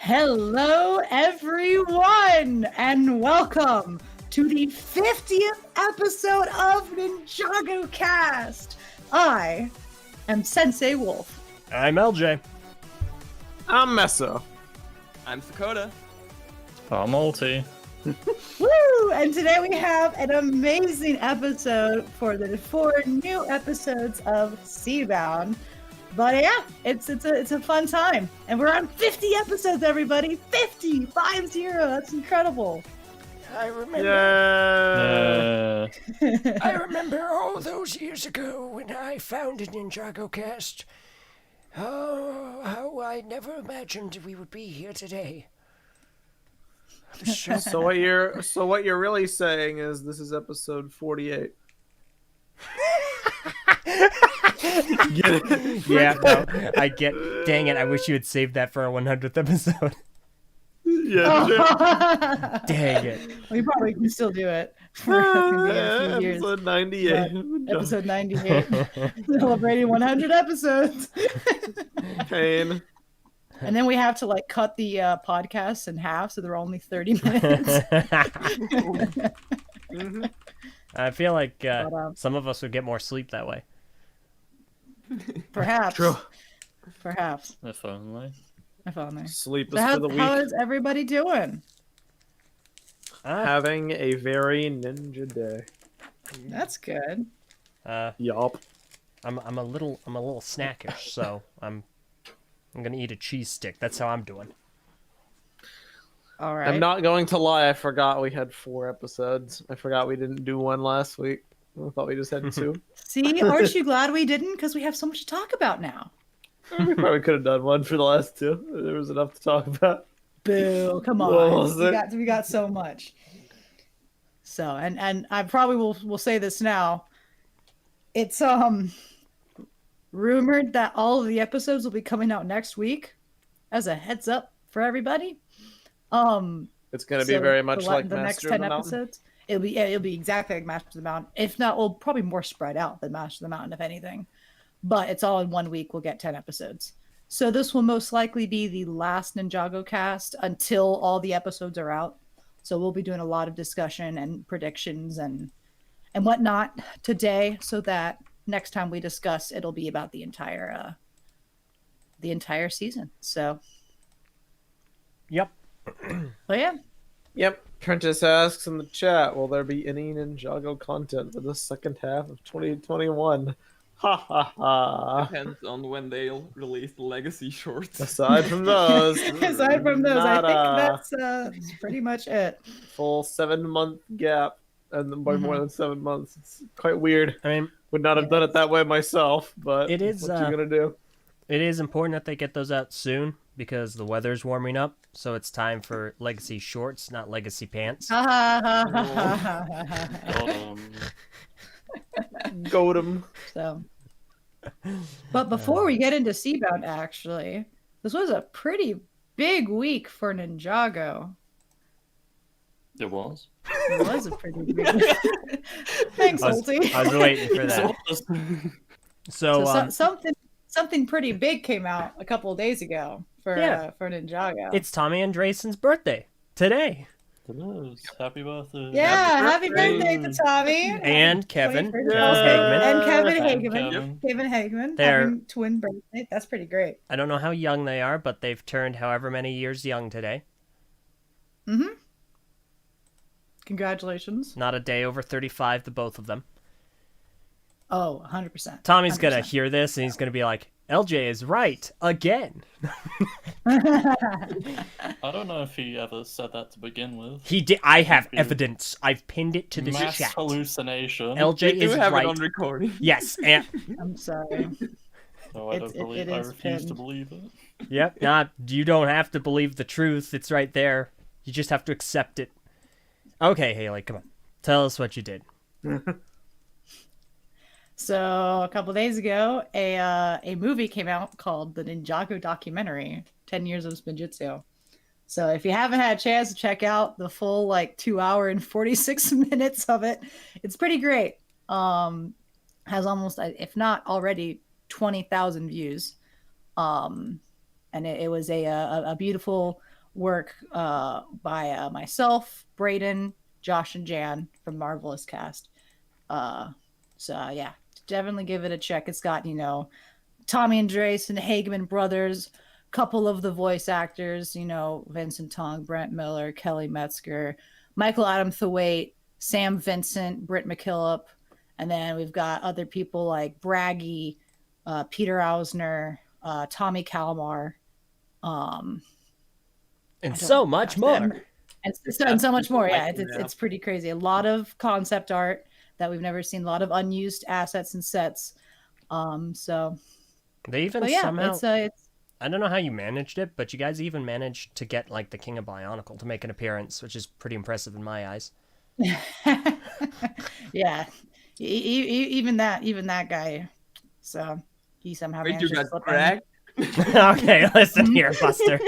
Hello, everyone, and welcome to the 50th episode of NINJAGOCast. I am Sensei Wolf. I'm LJ. I'm Meso. I'm Sakota. I'm Multi. Woo! And today we have an amazing episode for the 4 new episodes of Seabound. But yeah, it's a fun time, and we're on 50 episodes, everybody. 50, 50. That's incredible. I remember. Yeah. I remember all those years ago when I founded NINJAGOCast. Oh, how I never imagined we would be here today. So what you're really saying is this is episode 48. Get it? Yeah, no, I get. Dang it! I wish you had saved that for our 100th episode. Yeah. Dang it! We probably can still do it for a few years. Episode 98. Episode 98. Celebrating 100 episodes. Pain. And then we have to cut the podcasts in half so they're only 30 minutes. Mm-hmm. I feel like some of us would get more sleep that way. Perhaps. True. Perhaps. If only. If only. Sleep So is for the weak. how is everybody doing? Having a very ninja day. That's good. Yup. I'm a little snackish, so I'm gonna eat a cheese stick. That's how I'm doing. All right. I'm not going to lie, I forgot we had 4 episodes. I forgot we didn't do one last week. I thought we just had 2. See, aren't you glad we didn't? Because we have so much to talk about now. We probably could have done one for the last 2. There was enough to talk about. Boo! Come What on, was it? we got so much. So, and I probably will say this now. It's rumored that all of the episodes will be coming out next week, as a heads up for everybody. It's going to be very much like the next Master 10 of the Mountain. episodes. It'll be exactly like Master of the Mountain. If not, well, probably more spread out than Master of the Mountain, if anything. But it's all in 1 week. We'll get 10 episodes. So this will most likely be the last Ninjago cast until all the episodes are out. So we'll be doing a lot of discussion and predictions and whatnot today, so that next time we discuss, it'll be about the entire season. So, Yep. but yeah. Yep. Prentice asks in the chat, will there be any Ninjago content for the second half of 2021? Ha ha ha. Depends on when they'll release the legacy shorts. Aside from those, I think that's pretty much it. full 7-month gap, and then by more Mhm. than 7 months. It's quite weird. I mean, Would not have done it that way myself, but It is, what you gonna do? it is important that they get those out soon because the weather's warming up. So it's time for legacy shorts, not legacy pants. Goat 'em. So, but before we get into Seabound, actually, this was a pretty big week for Ninjago. It was. It was a pretty big week. Thanks, I was Ulti. I was waiting for that. So, Something pretty big came out a couple of days ago for Ninjago. it's Tommy Andresen's birthday today. It is. Happy birthday. Yeah, happy birthday. birthday to Tommy. And Kevin 21st Hagman. And Kevin And Hagman. Kevin. Kevin Hagman. They're- Having twin birthday. That's pretty great. I don't know how young they are, but they've turned however many years young today. Mm-hmm. Congratulations. Not a day over 35, the both of them. Oh, 100%. Tommy's gonna 100%. hear this and he's gonna be like, LJ is right again. I don't know if he ever said that to begin with. He did. I have Maybe. evidence. I've pinned it to this Mass chat. hallucination. LJ We do is have right. it on recording. Yes, and I'm sorry. So I It's- don't believe. it I is refuse to pinned. believe it. yep. Not. You don't have to believe the truth. It's right there. You just have to accept it. Okay, Haley, come on. Tell us what you did. So a couple days ago, a movie came out called the Ninjago documentary, 10 Years of Spinjitzu. So if you haven't had a chance to check out the full 2 hour and 46 minutes of it, it's pretty great. Has almost, if not already, 20,000 views. And and it was a beautiful work by myself, Brayden, Josh, and Jan from Marvelous Cast. So definitely give it a check. It's got Tommy Andres and Hageman brothers, couple of the voice actors, Vincent Tong, Brent Miller, Kelly Metzger, Michael Adam Thwaite, Sam Vincent, Britt McKillop, and then we've got other people like Braggy, Peter Ausner, Tommy Kalmar, and so much more. And so much more. Yeah, it's pretty crazy. A lot of concept art that we've never seen. A lot of unused assets and sets. So They even yeah, somehow. it's I don't know how you managed it, but you guys even managed to get like the King of Bionicle to make an appearance, which is pretty impressive in my eyes. yeah. Even that guy. So he somehow Wait, you managed to got slip Greg? Okay, listen here, Buster.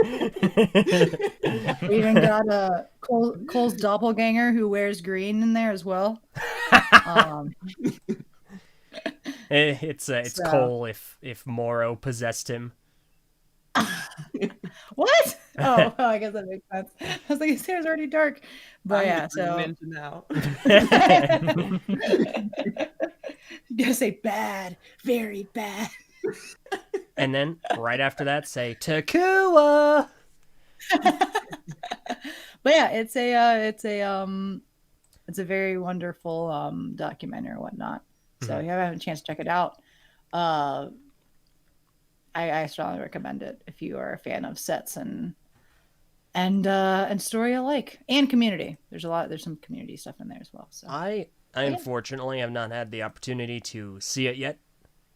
We even got Cole's doppelganger who wears green in there as well. It's So- Cole if Moro possessed him. What? Oh, I guess that makes sense. I was like, his hair's already dark. But I'm yeah, the so ninja now. you gotta say bad, very bad. And then right after that, say Takua. But yeah, it's a very wonderful documentary or whatnot. So if you haven't had a chance to check it out, I strongly recommend it if you are a fan of sets and story alike, and community. There's some community stuff in there as well. So I Yeah. unfortunately have not had the opportunity to see it yet.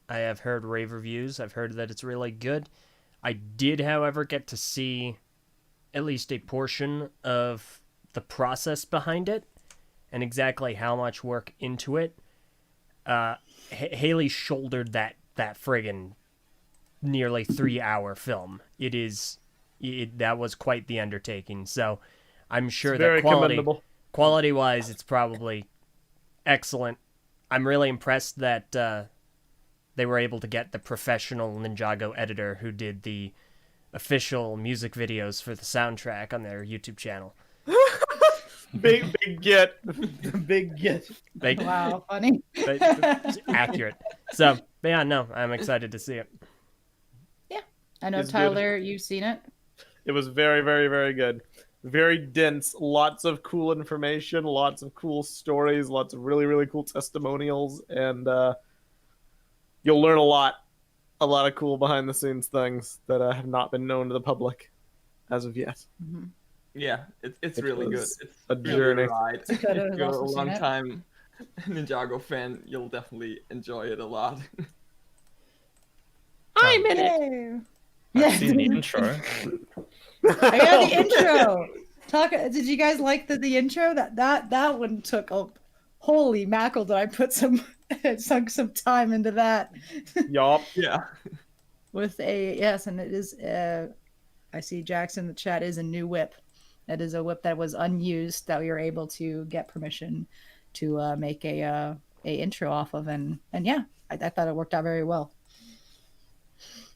I have heard rave reviews. I've heard that it's really good. I did, however, get to see at least a portion of the process behind it and exactly how much work into it. Haley shouldered that friggin' nearly 3-hour film. That was quite the undertaking. So I'm sure Very that commendable. quality wise, it's probably excellent. I'm really impressed that they were able to get the professional Ninjago editor who did the official music videos for the soundtrack on their YouTube channel. Big get. Big get. Like, wow, funny. it's accurate. So, yeah, no, I'm excited to see it. I know, It's good. Tyler, you've seen it. It was very, very, very good. Very dense. Lots of cool information. Lots of cool stories. Lots of really, really cool testimonials. And you'll learn a lot. A lot of cool behind-the-scenes things that have not been known to the public as of yet. Yeah, it's It really good. was It's a really journey. Right. Dakota If has you're a also seen long it. time Ninjago fan, you'll definitely enjoy it a lot. I'm in it. I've seen the intro. I got the intro. Did you guys like the intro? That one took a holy mackerel. Did I put sunk some time into that? Yup. Yeah. With yes, and it is. I see Jackson in the chat is a new whip. That is a whip that was unused that we were able to get permission to make a intro off of, and yeah, I thought it worked out very well.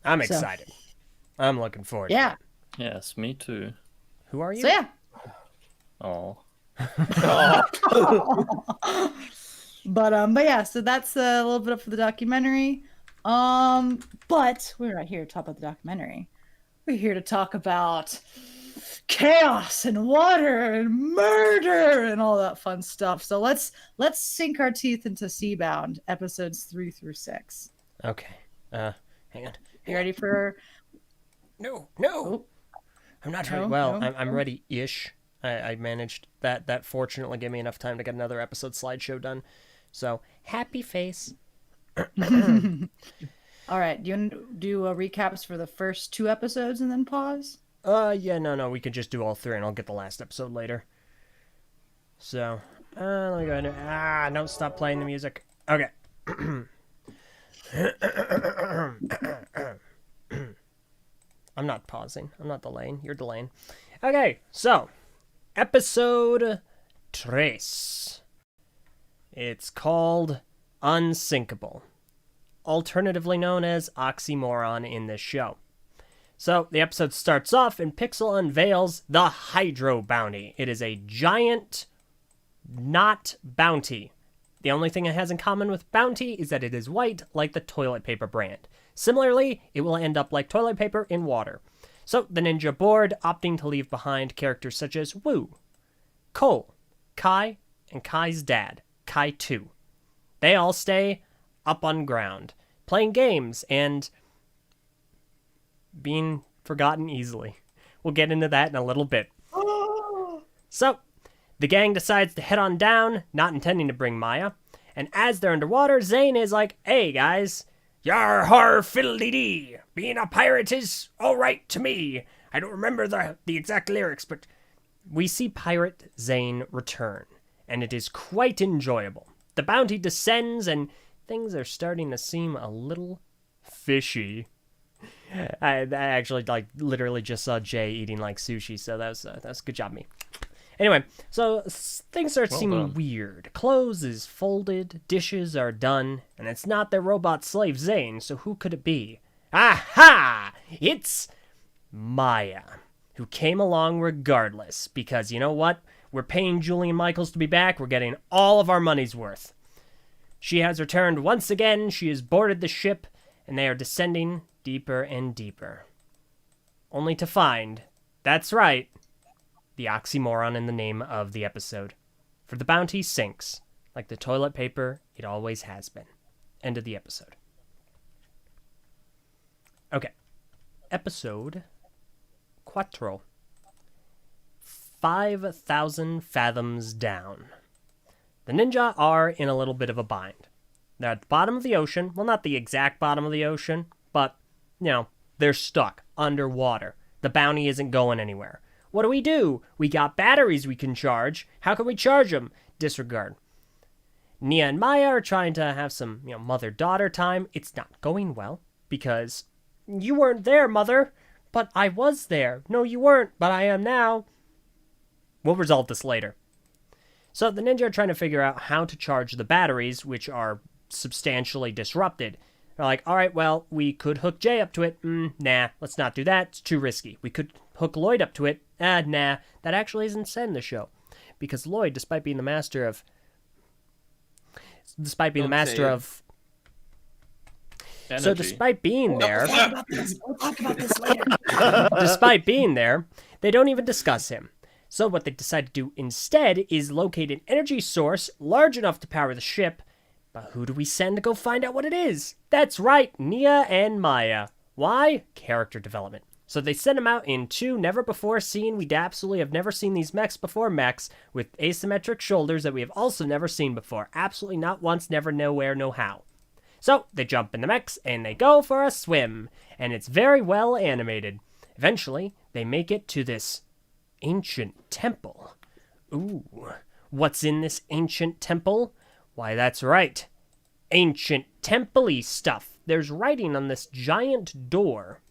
I'm So- excited. I'm looking forward to Yeah. it. Yes, me too. Who are you? So yeah. Oh. But yeah, so that's a little bit up for the documentary. But we're not here to talk about the documentary. We're here to talk about chaos and water and murder and all that fun stuff. So let's sink our teeth into Seabound episodes 3 through 6. Okay. Hang on. You ready for? No. Oh, I'm not No, ready. Well, no, I'm no. ready-ish. I managed that. That fortunately gave me enough time to get another episode slideshow done. So, happy face. all right. Do you want to do recaps for the first 2 episodes and then pause? Yeah, no, we could just do all 3 and I'll get the last episode later. So, let me go ahead and... no, stop playing the music. Okay. I'm not pausing. I'm not delaying. You're delaying. Okay, so, episode 3. It's called Unsinkable, alternatively known as Oxymoron in this show. So the episode starts off and Pixel unveils the Hydro Bounty. It is a giant not bounty. The only thing it has in common with bounty is that it is white like the toilet paper brand. Similarly, it will end up like toilet paper in water. So the ninja board opting to leave behind characters such as Wu, Cole, Kai, and Kai's dad, Kai 2. They all stay up on ground, playing games and being forgotten easily. We'll get into that in a little bit. So, the gang decides to head on down, not intending to bring Maya. And as they're underwater, Zane is like, hey guys, Yar har fiddle-dee-dee. Being a pirate is all right to me. I don't remember the exact lyrics, but we see Pirate Zane return, and it is quite enjoyable. The bounty descends, and things are starting to seem a little fishy. I actually literally just saw Jay eating like sushi, so that was good job, me. Anyway, so things start seeming weird. Clothes is folded, dishes are done, and it's not their robot slave Zane, so who could it be? Aha! It's Maya, who came along regardless, because you know what? We're paying Julian Michaels to be back, we're getting all of our money's worth. She has returned once again, she has boarded the ship, and they are descending deeper and deeper. Only to find, that's right, the oxymoron in the name of the episode. For the bounty sinks, like the toilet paper it always has been. End of the episode. Okay. Episode Quattro. 5,000 fathoms down. The ninja are in a little bit of a bind. They're at the bottom of the ocean. Well, not the exact bottom of the ocean, but, you know, they're stuck underwater. The bounty isn't going anywhere. What do? We got batteries we can charge. How can we charge them? Disregard. Nia and Maya are trying to have some, mother-daughter time. It's not going well because you weren't there, Mother. But I was there. No, you weren't, but I am now. We'll resolve this later. So the ninja are trying to figure out how to charge the batteries, which are substantially disrupted. They're like, all right, well, we could hook Jay up to it. Nah, let's not do that. It's too risky. We could hook Lloyd up to it. Nah, that actually isn't said in the show. Because Lloyd, despite being the master of... Energy. So despite being there... We'll talk about this later. Despite being there, they don't even discuss him. So what they decide to do instead is locate an energy source large enough to power the ship. But who do we send to go find out what it is? That's right, Nia and Maya. Why? Character development. So they send them out in two never-before-seen, we absolutely have never seen these mechs before, mechs with asymmetric shoulders that we have also never seen before. Absolutely not once, never, nowhere, no how. So they jump in the mechs and they go for a swim. And it's very well animated. Eventually, they make it to this ancient temple. Ooh, what's in this ancient temple? Why, that's right. Ancient temple-y stuff. There's writing on this giant door.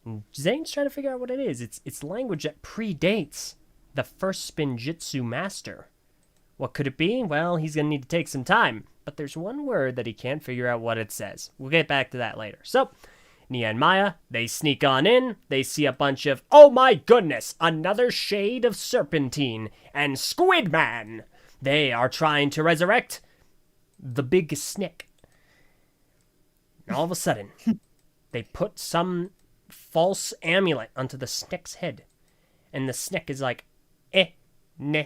And Zane's trying to figure out what it is. It's language that predates the first Spinjitzu master. What could it be? Well, he's going to need to take some time. But there's one word that he can't figure out what it says. We'll get back to that later. So, Nia and Maya, they sneak on in. They see a bunch of, oh my goodness, another shade of Serpentine and Squid Man. They are trying to resurrect the big snake. And all of a sudden, they put some false amulet onto the snake's head. And the snake is like, nah.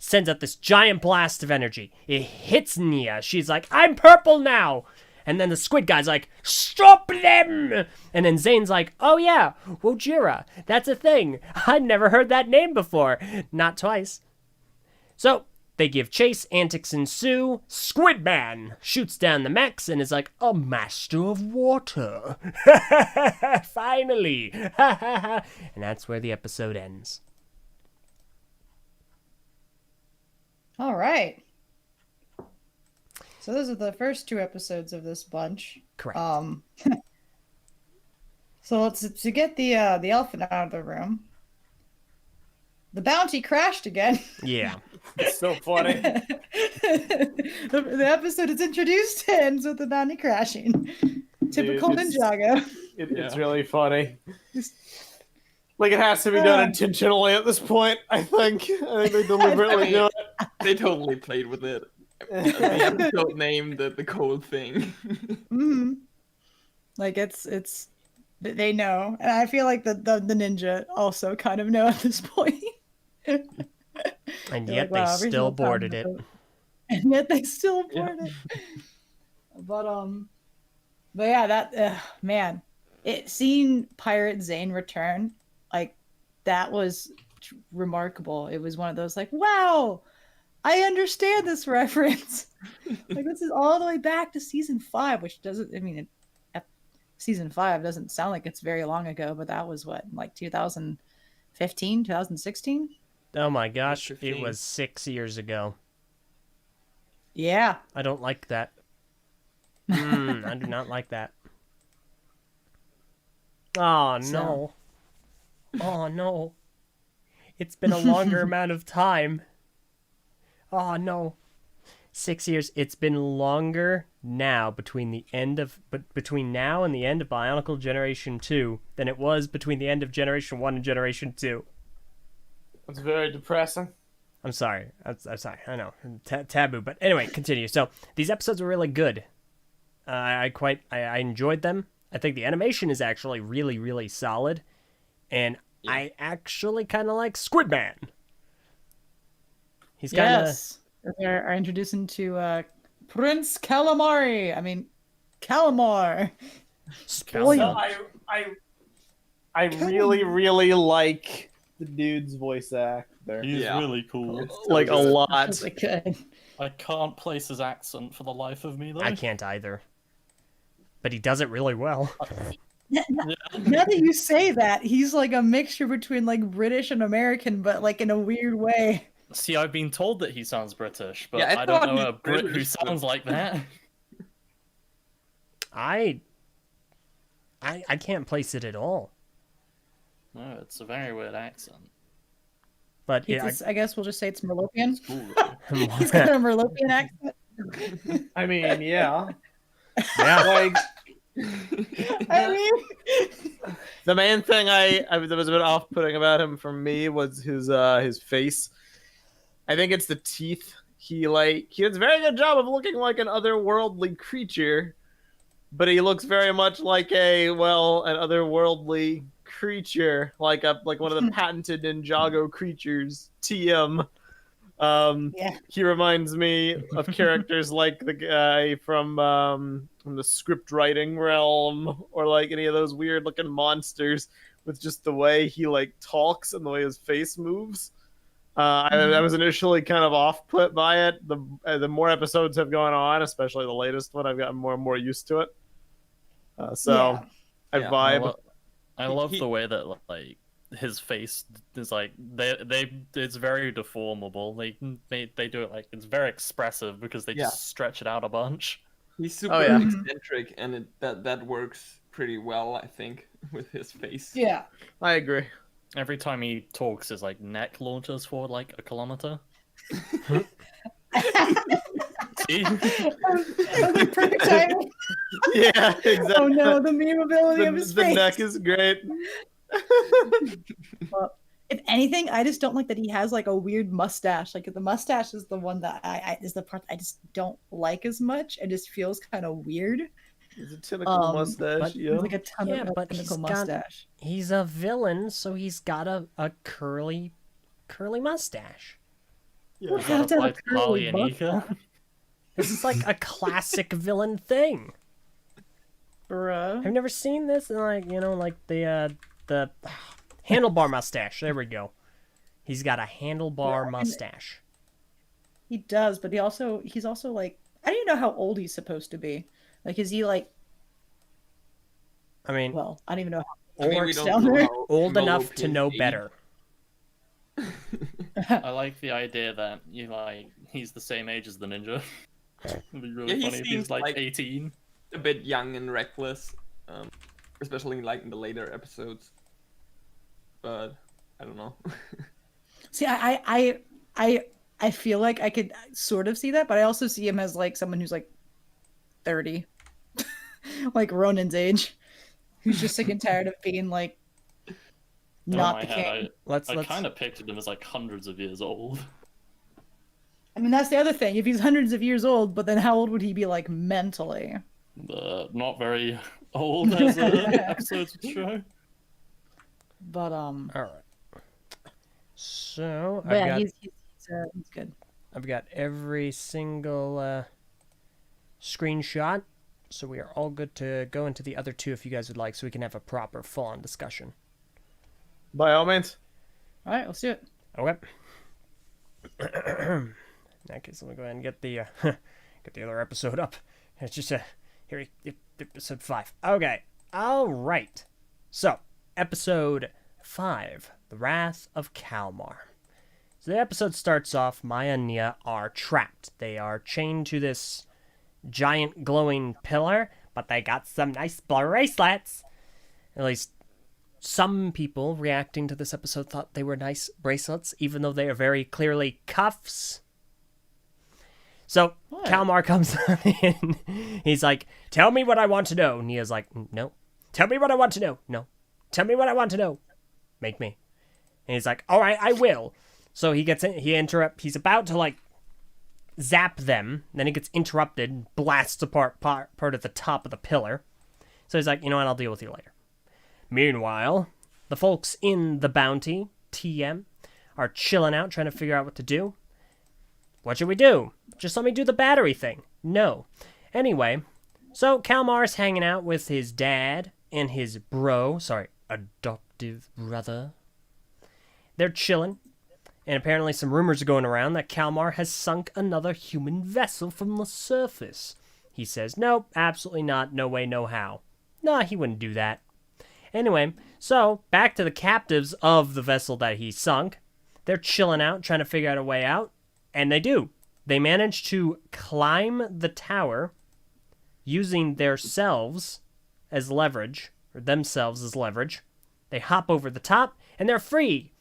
Sends out this giant blast of energy. It hits Nia. She's like, I'm purple now. And then the squid guy's like, stop them! And then Zane's like, oh yeah, Wojira. That's a thing. I'd never heard that name before. Not twice. So, they give chase, antics ensue. Squid Man shoots down the mechs and is like, a master of water. Finally. And that's where the episode ends. All right. So those are the first two episodes of this bunch. Correct. So to get the elephant out of the room. The bounty crashed again. Yeah. It's so funny. The episode is introduced and ends with the bounty crashing. Typical it's- Ninjago. It's really funny. Like, it has to be done intentionally at this point, I think. I think they deliberately do it. They totally played with it. The episode named the cold thing. Mm-hmm. Like it's they know, and I feel like the ninja also kind of know at this point. And They're yet like, wow, they still original boarded it. time, and yet they still boarded it. But yeah, that man, seeing Pirate Zane return, like that was remarkable. It was one of those like, wow, I understand this reference. Like this is all the way back to season 5, which doesn't. I mean, season 5 doesn't sound like it's very long ago, but that was what, like 2015, 2016. Oh my gosh, it 15. was 6 years ago. Yeah. I don't like that. I do not like that. Oh no. Oh no. It's been a longer amount of time. Oh no. 6 years. It's been longer now between now and the end of Bionicle Generation 2 than it was between the end of Generation 1 and Generation 2. It's very depressing. I'm sorry. I'm sorry. I know. Taboo. But anyway, continue. So these episodes were really good. I enjoyed them. I think the animation is actually really, really solid. And I actually kind of like Squidman. He's kind of... Yes. Are introducing to Prince Calamari. I mean, Kalmar. So I really, really like the dude's voice actor. He's really cool. Like, a lot. I could. I can't place his accent for the life of me, though. I can't either. But he does it really well. Now that you say that, he's like a mixture between like British and American, but like in a weird way. See, I've been told that he sounds British, but Yeah, I I don't thought know he a Brit who British, sounds like that. I can't place it at all. No, it's a very weird accent. But I guess we'll just say it's Merlopian. Cool. He's got a Merlopian accent. I mean, yeah. yeah. Like, I mean, the main thing that was a bit off-putting about him for me was his face. I think it's the teeth. He does a very good job of looking like an otherworldly creature, but he looks very much like an otherworldly creature, like one of the patented Ninjago creatures, TM. He reminds me of characters like the guy from the script writing realm, or like any of those weird looking monsters with just the way he like talks and the way his face moves. I was initially kind of off-put by it. The more episodes have gone on, especially the latest one, I've gotten more and more used to it. I vibe. I love the way that like his face is like it's very deformable. They do it like it's very expressive because they just stretch it out a bunch. He's super eccentric, and that works pretty well, I think, with his face. yeah. I agree. Every time he talks, his like neck launches forward like a kilometer. See? Okay, perfect timing. Yeah, exactly. Oh no, the memeability of his The face. neck is great. Well, if anything, I just don't like that he has like a weird mustache. Like the mustache is the one that is the part I just don't like as much. It just feels kind of weird. It's a tentacle mustache, Like a tentacle mustache. He's a villain, so he's got a curly mustache. Yeah. What have to have a curly Anika? mustache? This is like a classic villain thing. Bruh. I've never seen this, and like the handlebar mustache. There we go. He's got a handlebar mustache. He does, but he's also like, I don't even know how old he's supposed to be. Like, is he like? I mean, Well, I don't even know how I it mean, we works don't down know there. how old enough to Mellopian know age. better. I like the idea that he's the same age as the ninja. It'd be really he funny if he's seems like like- 18. A bit young and reckless, especially like in the later episodes. But I don't know. See, I feel like I could sort of see that, but I also see him as like someone who's like 30, like Ronan's age. who's just sick and tired of being like In not my the head, king. Let's I kind of pictured him as like hundreds of years old. I mean, that's the other thing. If he's hundreds of years old, but then how old would he be like mentally? Not very old as episodes would show. But all right. So but yeah, he's good. I've got every single screenshot, so we are all good to go into the other two if you guys would like, so we can have a proper, full-on discussion. By all means. All right, let's do it. Okay. In that case, let me go ahead and get the get the other episode up. It's just here, episode 5. Okay. All right. So, episode 5, The Wrath of Kalmar. So the episode starts off, Maya and Nia are trapped. They are chained to this giant glowing pillar, but they got some nice bracelets. At least some people reacting to this episode thought they were nice bracelets, even though they are very clearly cuffs. So What? Kalmar comes in. He's like, tell me what I want to know. Nia's like, no. Tell me what I want to know. No. Tell me what I want to know. Make me. And he's like, all right, I will. So he gets in, he's about to like zap them, then he gets interrupted, blasts apart part at the top of the pillar. So he's like, you know what, I'll deal with you later. Meanwhile, the folks in the Bounty, TM, are chilling out, trying to figure out what to do. What should we do? Just let me do the battery thing. No. Anyway, so Kalmar's hanging out with his dad and his adoptive brother. They're chilling. And apparently some rumors are going around that Kalmar has sunk another human vessel from the surface. He says, nope, absolutely not, no way, no how. Nah, he wouldn't do that. Anyway, so back to the captives of the vessel that he sunk. They're chilling out, trying to figure out a way out. And they do. They manage to climb the tower using themselves as leverage. They hop over the top, and they're free.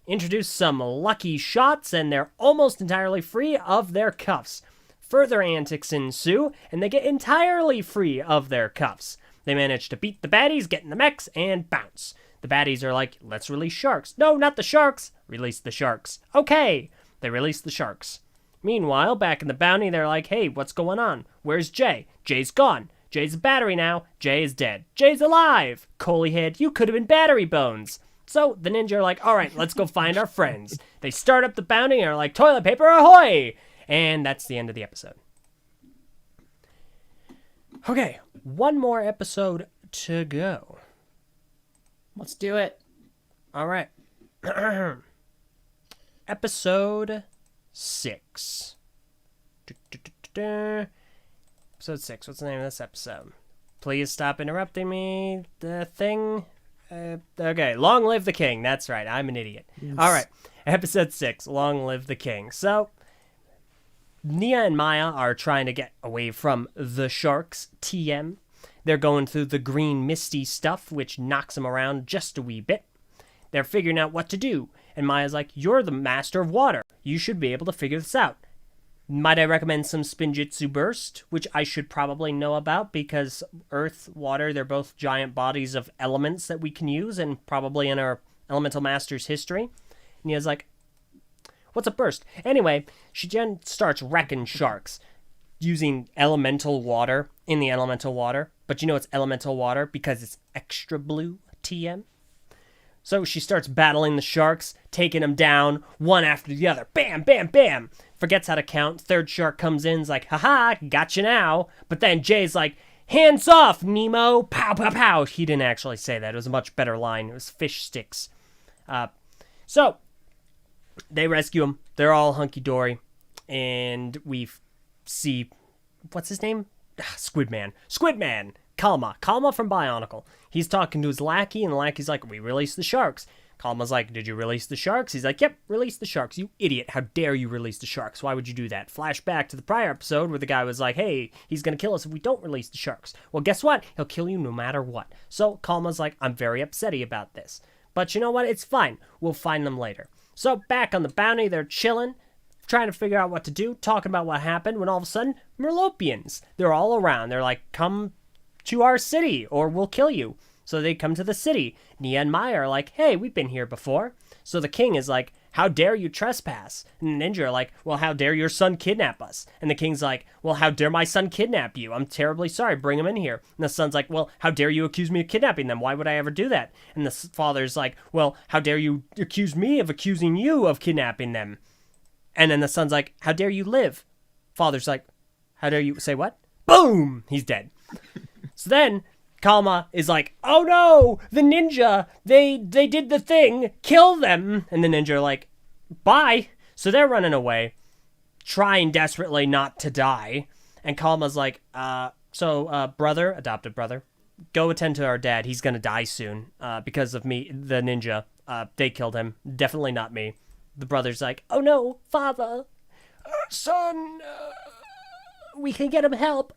Introduce some lucky shots, and they're almost entirely free of their cuffs. Further antics ensue, and they get entirely free of their cuffs. They manage to beat the baddies, get in the mechs, and bounce. The baddies are like, let's release sharks. No, not the sharks. Release the sharks. Okay. They release the sharks. Meanwhile, back in the Bounty, they're like, hey, what's going on? Where's Jay? Jay's gone. Jay's a battery now. Jay is dead. Jay's alive. Coleyhead, you could have been battery bones. So the ninja are like, all right, let's go find our friends. They start up the Bounty and are like, toilet paper ahoy! And that's the end of the episode. Okay, one more episode to go. Let's do it. All right. Episode 6. Episode 6. What's the name of this episode? Please stop interrupting me. The thing. Okay, Long Live the King. That's right, I'm an idiot. Yes. All right, episode 6, Long Live the King. So, Nia and Maya are trying to get away from the sharks, TM. They're going through the green misty stuff, which knocks them around just a wee bit. They're figuring out what to do, and Maya's like, you're the master of water. You should be able to figure this out. Might I recommend some Spinjitzu Burst, which I should probably know about because Earth, Water, they're both giant bodies of elements that we can use and probably in our Elemental Master's history. Nia's like, what's a burst? Anyway, she then starts wrecking sharks using elemental water in the elemental water. But you know it's elemental water because it's extra blue, TM. So she starts battling the sharks, taking them down one after the other. Bam, bam, bam. Forgets how to count. Third shark comes in, is like, haha, gotcha now. But then Jay's like, hands off, Nemo. Pow, pow, pow. He didn't actually say that. It was a much better line. It was fish sticks. So they rescue him. They're all hunky-dory. And we see, what's his name? Squidman. Kalma from Bionicle. He's talking to his lackey, and the lackey's like, we released the sharks. Kalma's like, did you release the sharks? He's like, yep, release the sharks. You idiot. How dare you release the sharks? Why would you do that? Flashback to the prior episode where the guy was like, hey, he's going to kill us if we don't release the sharks. Well, guess what? He'll kill you no matter what. So Kalma's like, I'm very upsetty about this. But you know what? It's fine. We'll find them later. So back on the Bounty, they're chilling, trying to figure out what to do, talking about what happened, when all of a sudden, Merlopians. They're all around. They're like, come to our city or we'll kill you. So they come to the city. Nia and Maya are like, hey, we've been here before. So the king is like, how dare you trespass? And the ninja are like, well, how dare your son kidnap us? And the king's like, well, how dare my son kidnap you? I'm terribly sorry. Bring him in here. And the son's like, well, how dare you accuse me of kidnapping them? Why would I ever do that? And the father's like, well, how dare you accuse me of accusing you of kidnapping them? And then the son's like, how dare you live? Father's like, how dare you say what? Boom! He's dead. So then Kalmar is like, oh no, the ninja, they did the thing, kill them. And the ninja are like, bye. So they're running away, trying desperately not to die. And Kalmar's like, brother, adopted brother, go attend to our dad. He's gonna die soon because of me, the ninja. They killed him. Definitely not me. The brother's like, oh no, father, son, we can get him help.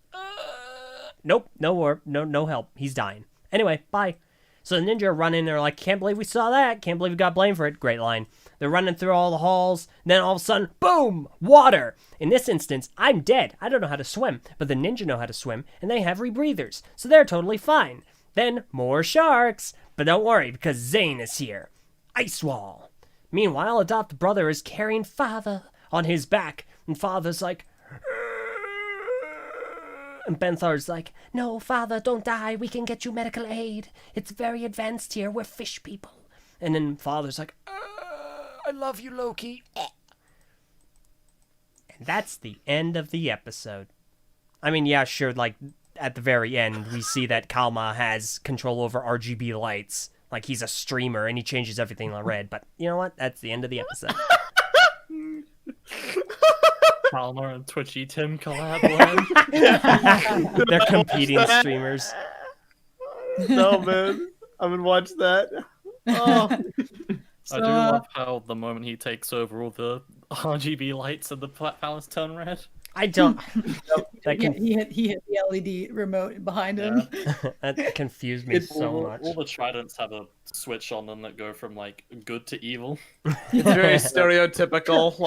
Nope, no help. He's dying. Anyway, bye. So the ninja are running. They're like, can't believe we saw that. Can't believe we got blamed for it. Great line. They're running through all the halls. And then all of a sudden, boom, water. In this instance, I'm dead. I don't know how to swim. But the ninja know how to swim. And they have rebreathers. So they're totally fine. Then more sharks. But don't worry, because Zane is here. Ice wall. Meanwhile, adopted brother is carrying father on his back. And father's like, and Benthar's like, no, father, don't die. We can get you medical aid. It's very advanced here. We're fish people. And then father's like, I love you, Loki. and that's the end of the episode. I mean, yeah, sure, like, at the very end, we see that Kalmar has control over RGB lights. Like, he's a streamer, and he changes everything on red. But you know what? That's the end of the episode. Kalmar and Twitchy Tim collab. They're competing streamers. No, man. I would watch that. Oh. I do love how the moment he takes over, all the RGB lights and the palace turn red. I don't. He hit the LED remote behind him. That confused me so much. All the tridents have a switch on them that go from like good to evil. It's very stereotypical.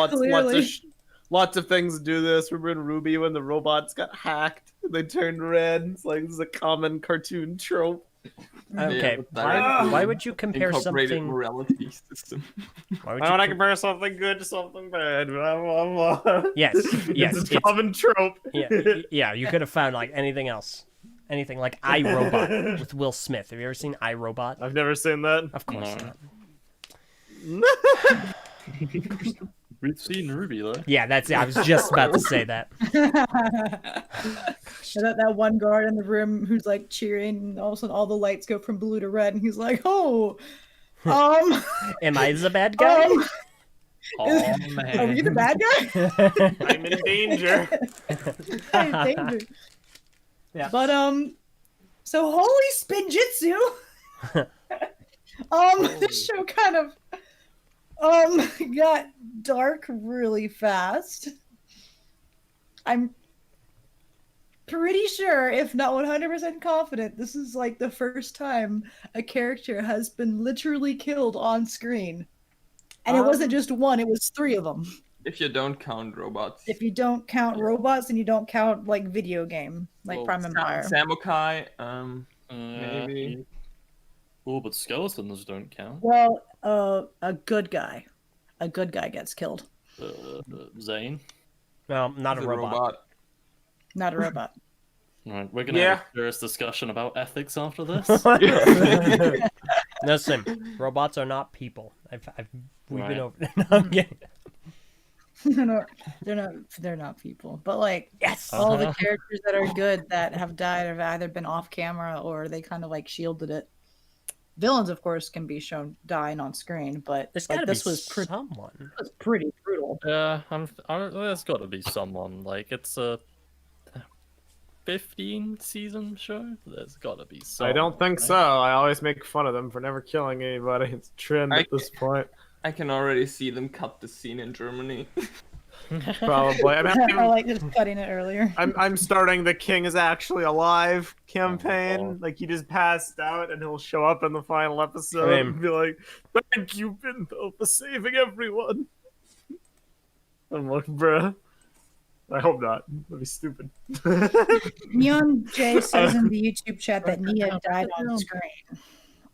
Lots of things do this. Remember in Ruby when the robots got hacked, they turned red. It's like this is a common cartoon trope. Okay, why would you compare something? Morality system. Why Why would I compare something good to something bad? Blah, blah, blah. Yes, It's a common trope. Yeah. You could have found like anything else, anything like iRobot with Will Smith. Have you ever seen iRobot? I've never seen that. Of course not. We've seen Ruby though. Yeah, that's it. I was just about to say that. that one guard in the room who's like cheering, and all of a sudden all the lights go from blue to red, and he's like, "Oh, am I the bad guy? Oh man, are you the bad guy? I'm in danger. I'm in danger." Yeah. But so holy spinjitzu. This show kind of got dark really fast. I'm pretty sure, if not 100% confident, this is like the first time a character has been literally killed on screen. And it wasn't just one, it was 3 of them. If you don't count robots. If you don't count robots and you don't count like video game, like Prime Empire. Samukai, maybe. Oh, but skeletons don't count. Well, a good guy. A good guy gets killed. Zane? No, not a robot. Not a robot. Alright, we're gonna have a serious discussion about ethics after this. Listen, robots are not people. We've been over. No, I'm kidding. They're not people. But like, Yes. all the characters that are good that have died have either been off camera or they kind of like shielded it. Villains, of course, can be shown dying on screen, but There's like, gotta this be was someone. pretty brutal. Yeah, there's got to be someone. Like, it's a 15-season show. There's got to be someone. I don't think right? so. I always make fun of them for never killing anybody. It's a trend at this point. I can already see them cut the scene in Germany. Probably. I mean, I like just cutting it earlier. I'm starting the King is actually alive campaign. Like he just passed out and he'll show up in the final episode and be like, "Thank you, Binto, for saving everyone." I'm like, bruh. I hope not. That'd be stupid. Neon J says in the YouTube chat that Nia died on screen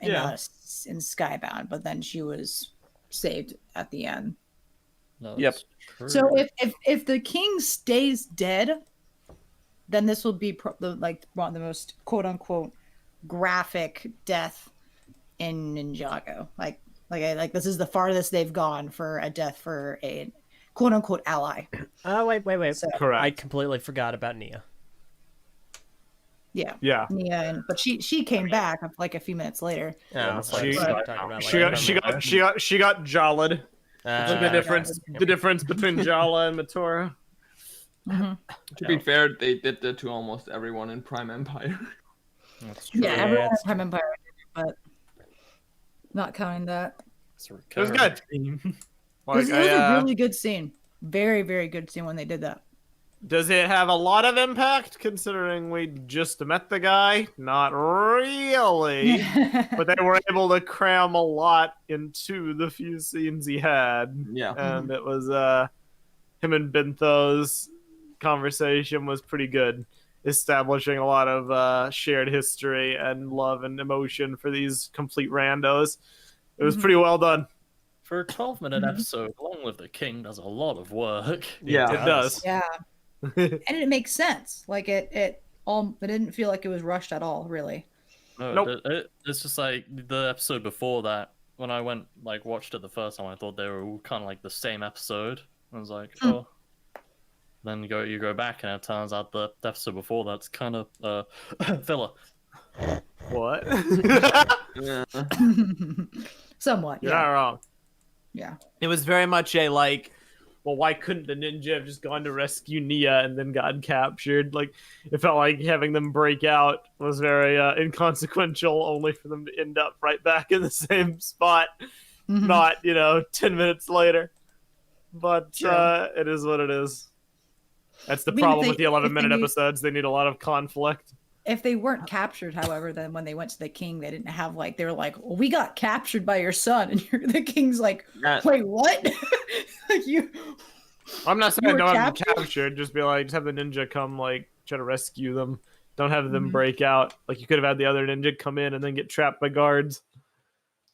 in in Skybound, but then she was saved at the end. No, Yep. that's true. So if the king stays dead, then this will be one of the most quote unquote graphic death in Ninjago. Like this is the farthest they've gone for a death for a quote unquote ally. Oh, wait. So, Correct. I completely forgot about Nia. yeah. Yeah. But she came back like a few minutes later. Oh, it's like, she- stop talking about, She got Jawled. Uh, The difference between Jala and Matora. To be fair, they did that to almost everyone in Prime Empire. That's true. Yeah, Yeah, everyone in it's- Time Empire, but not counting that. It's a It was recurring good. theme. It was Like, a really good scene. Very, very good scene when they did that. does it have a lot of impact considering we just met the guy? Not really. But they were able to cram a lot into the few scenes he had. Yeah. And it was him and Bintho's conversation was pretty good, establishing a lot of shared history and love and emotion for these complete randos. It was pretty well done. For a 12-minute episode, Long Live the King does a lot of work. Yeah. It does. Yeah. And it makes sense. Like it didn't feel like it was rushed at all, really. No, Nope. it's just like the episode before that. When I went watched it the first time, I thought they were all kind of like the same episode. I was like, oh. Then you go back, and it turns out the episode before that's kind of filler. What? Yeah. Somewhat, You're not yeah. wrong. Yeah. It was very much a like, well, why couldn't the ninja have just gone to rescue Nia and then gotten captured? Like, it felt like having them break out was very inconsequential, only for them to end up right back in the same spot, Mhm. not 10 minutes later. But True. it is what it is. That's the I mean, problem if with the they- 11-minute if they- episodes. They need a lot of conflict. If they weren't captured, however, then when they went to the king, they didn't have they were like, well, we got captured by your son, and the king's like, Yeah. wait, what? Like you. I'm not You saying were don't have them captured? captured. Just be like, just have the ninja come, try to rescue them. Don't have them Mhm. break out. Like, you could have had the other ninja come in and then get trapped by guards.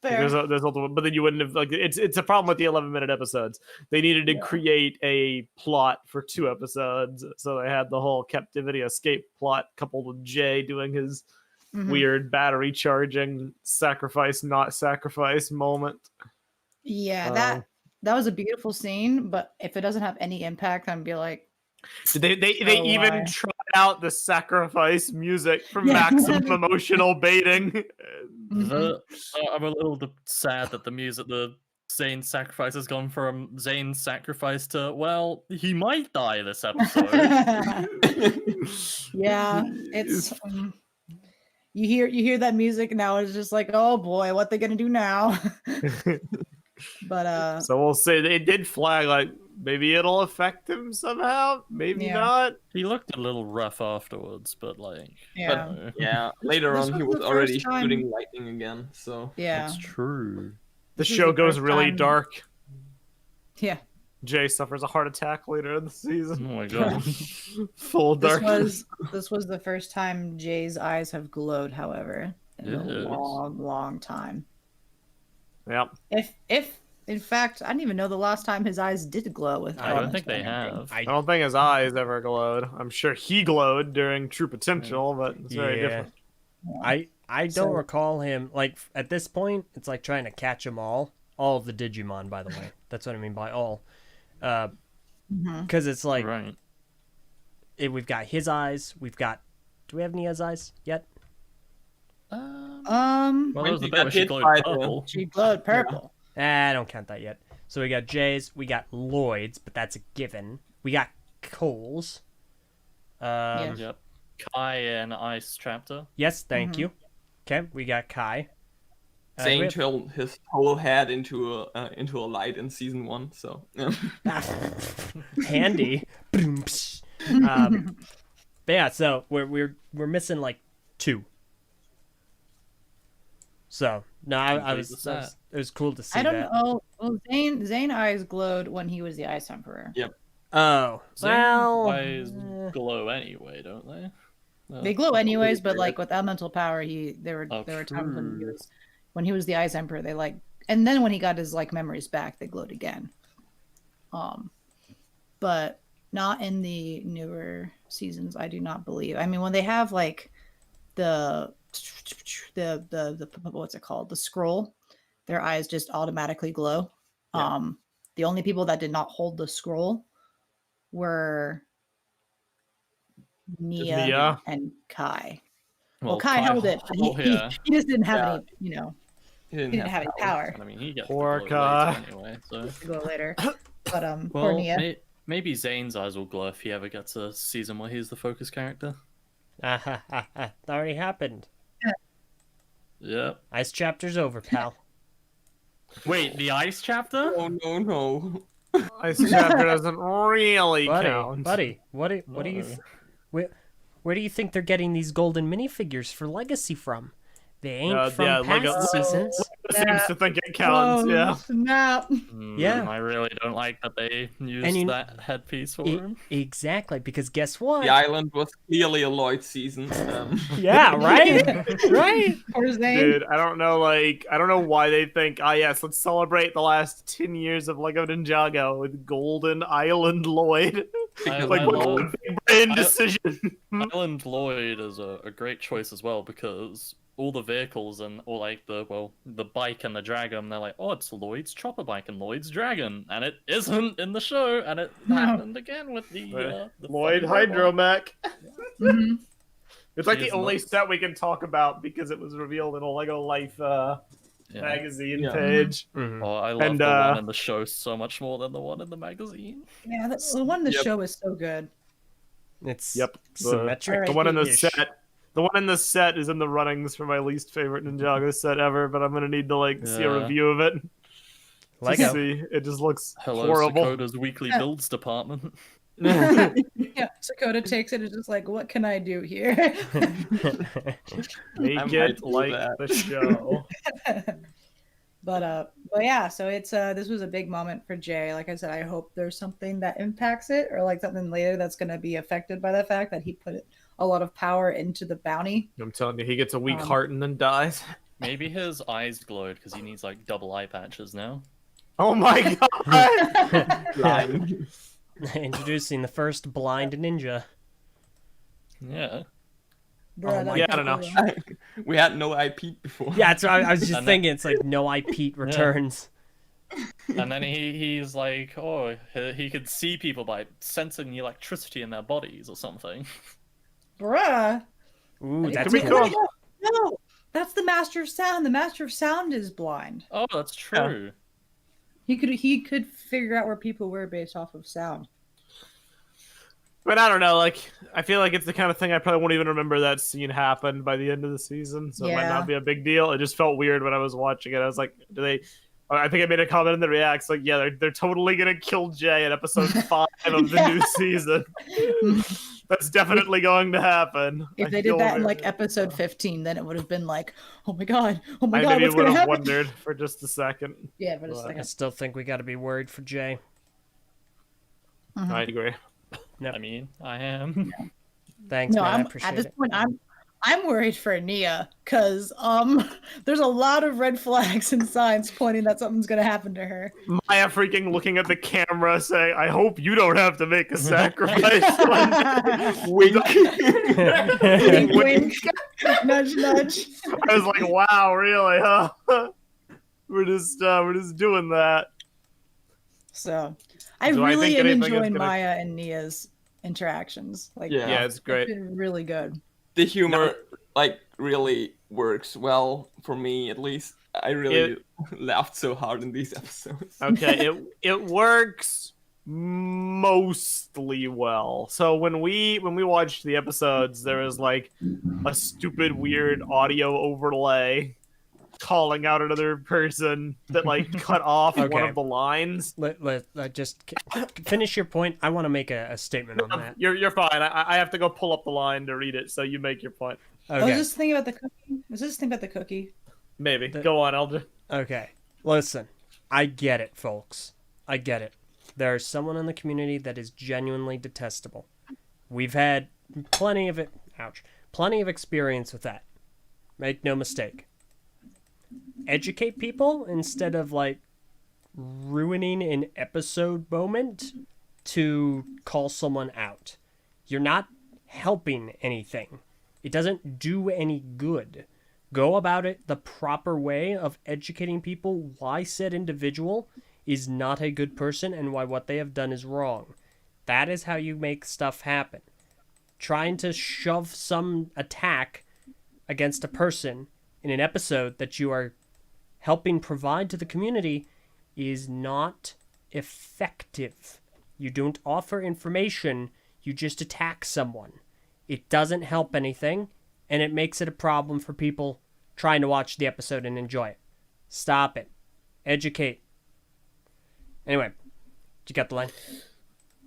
Like, Fair. there's but then you wouldn't have it's a problem with the 11-minute episodes. They needed to create a plot for 2 episodes, so they had the whole captivity escape plot coupled with Jay doing his Mhm. weird battery charging sacrifice not sacrifice moment. Yeah, Um, that was a beautiful scene, but if it doesn't have any impact, I'm be like, They Oh, even why? tried out the sacrifice music for Yeah. maximum emotional baiting. mhm. I'm a little sad that the Zane's sacrifice has gone from Zane's sacrifice to, well, he might die this episode. Yeah, it's you hear that music now. It's just like, oh boy, what they gonna do now? But So we'll say they did flag maybe it'll affect him somehow, maybe Yeah. not. He looked a little rough afterwards, but yeah, Yeah. Later This on, he was was the already first time- shooting lightning again. So yeah, that's true. The This is show the goes first really time- dark. yeah. Jay suffers a heart attack later in the Oh season. my god. Full This darkness. was the first time Jay's eyes have glowed. However, in a Yes. long time. Yep. If in fact, I didn't even know the last time his eyes did glow with. I don't Thomas think they Wayne. have. I don't think his eyes ever glowed. I'm sure he glowed during True Potential, but it's very different. I don't So- recall him at this point. It's like trying to catch them all of the Digimon. By the way, that's what I mean by all, because it's like Right. we've got his eyes. Do we have Nia's eyes yet? Well, Well, that was the he bit got where she hit glowed by the- purple. she glowed purple. I don't count that yet. So we got Jay's, we got Lloyd's, but that's a given. We got Cole's. Yeah. Yep. Kai and Ice Chapter. Yes, thank you. Okay, we got Kai. do we Zane have- turned his whole head into a light in season 1. So handy. Boom, psh. But yeah, so we're missing 2. So no, I was, Complete the it was cool to see I don't that. know. Well, Zane eyes glowed when he was the Ice Emperor. Yep. Oh, well, eyes glow anyway, don't they? They glow anyways, but like with elemental power, there were times true. when he was the Ice Emperor, they like, and then when he got his like memories back, they glowed again. But not in the newer seasons, I do not believe. I mean, when they have like the what's it called, the scroll, their eyes just automatically glow. Yeah. The only people that did not hold the scroll were Nia Nia. and Kai. Well, Kai held it, but yeah. he just didn't have Yeah. any, He he didn't have any power. I mean, he gets Poor the glow guy. later anyway. So, To go later. But poor well, Nia. maybe Zane's eyes will glow if he ever gets a season where he's the focus character. that already happened. Yep. Ice chapter's over, pal. Wait, the ice chapter? Oh no. Ice chapter doesn't really Buddy, count. buddy, what do you? Where do you think they're getting these golden minifigures for Legacy from? They ain't from past seasons. Seems to think it counts. Yeah. Snap. Yeah. I really don't like that they used that headpiece for him. Exactly, because guess what? The island was clearly a Lloyd season. Yeah, right? Right? Poor Zane. Dude, I don't know why they think, yes, let's celebrate the last 10 years of LEGO Ninjago with Golden Island Lloyd. Like, what a big brain decision. Island Lloyd is a great choice as well because all the vehicles the bike and the dragon, they're like, oh, it's Lloyd's chopper bike and Lloyd's dragon, and it isn't in the show, and it happened again with the Lloyd funny robot. Hydromech. Mhm. It's like She the is only nuts. set we can talk about because it was revealed in a LEGO Life magazine Yeah. page. Mhm. Oh, I love And, the one in the show so much more than the one in the magazine. Yeah, the one in the Yep. show is so good. It's Yep. symmetric. The one in the ish. set. The one in the set is in the runnings for my least favorite Ninjago set ever, but I'm gonna need to see a Yeah. review of it. Lego. To see. It just looks Hello, horrible. Dakota's weekly builds department. Yeah, Dakota takes it and is just like, what can I do here? Make I might it do like that. the show. But yeah, so it's this was a big moment for Jay. Like I said, I hope there's something that impacts it, or like something later that's going to be affected by the fact that he put a lot of power into the bounty. I'm telling you, he gets a weak heart and then dies. Maybe his eyes glowed because he needs like double eye patches now. Oh my god! Introducing the first blind ninja. Yeah. Bruh, Oh my Yeah, I don't know. We had no IP before. Yeah, that's what I was just And thinking. It's like no IP returns. And then he's like, oh, he could see people by sensing the electricity in their bodies or something. Bruh. Ooh, that's be cool. cool. No, that's the Master of Sound. The Master of Sound is blind. Oh, that's true. He could figure out where people were based off of sound. But I don't know, I feel like it's the kind of thing I probably won't even remember that scene happened by the end of the season, so it might Yeah. not be a big deal. It just felt weird when I was watching it. I was like, I think I made a comment in the reacts, like, yeah, they're totally gonna kill Jay in episode 5 of the new season. That's definitely going to happen. If I they did feel that in very- like episode 15, then it would have been like, oh my god, I what's maybe gonna would have happen? wondered for just a second. Yeah, but it's Well, like I still think we got to be worried for Jay. I agree. I mean, I am. Thanks, no. man. I I'm appreciate at this it. point. I'm worried for Nia because there's a lot of red flags and signs pointing that something's gonna happen to her. Maya freaking looking at the camera saying, I hope you don't have to make a sacrifice. Wink. Wink, wink, nudge, nudge. I was like, wow, really, huh? We're just doing that. So I Do I really think am anything is enjoying gonna- Maya and Nia's interactions. Like, Yeah. Yeah, it's great. it's been really good. The humor really works well for me, at least. I really laughed so hard in these episodes. Okay, it works mostly well. So when we watched the episodes, there was like a stupid weird audio overlay calling out another person that cut off one Okay. of the lines. Let just finish your point. I want to make a statement on that. You're fine. I have to go pull up the line to read it, so you make your point. Oh, is Okay. this the thing about the cookie? Was this the thing about the cookie? Maybe. Go on, Elder. Okay. Listen, I get it, folks. I get it. there's someone in the community that is genuinely detestable. We've had plenty of plenty of experience with that. Make no mistake. Educate people instead of like ruining an episode moment to call someone out. You're not helping anything. It doesn't do any good. Go about it the proper way of educating people why said individual is not a good person and why what they have done is wrong. That is how you make stuff happen. Trying to shove some attack against a person in an episode that you are helping provide to the community is not effective. You don't offer information, you just attack someone. It doesn't help anything, and it makes it a problem for people trying to watch the episode and enjoy it. Stop it. Educate. Anyway, you got the line?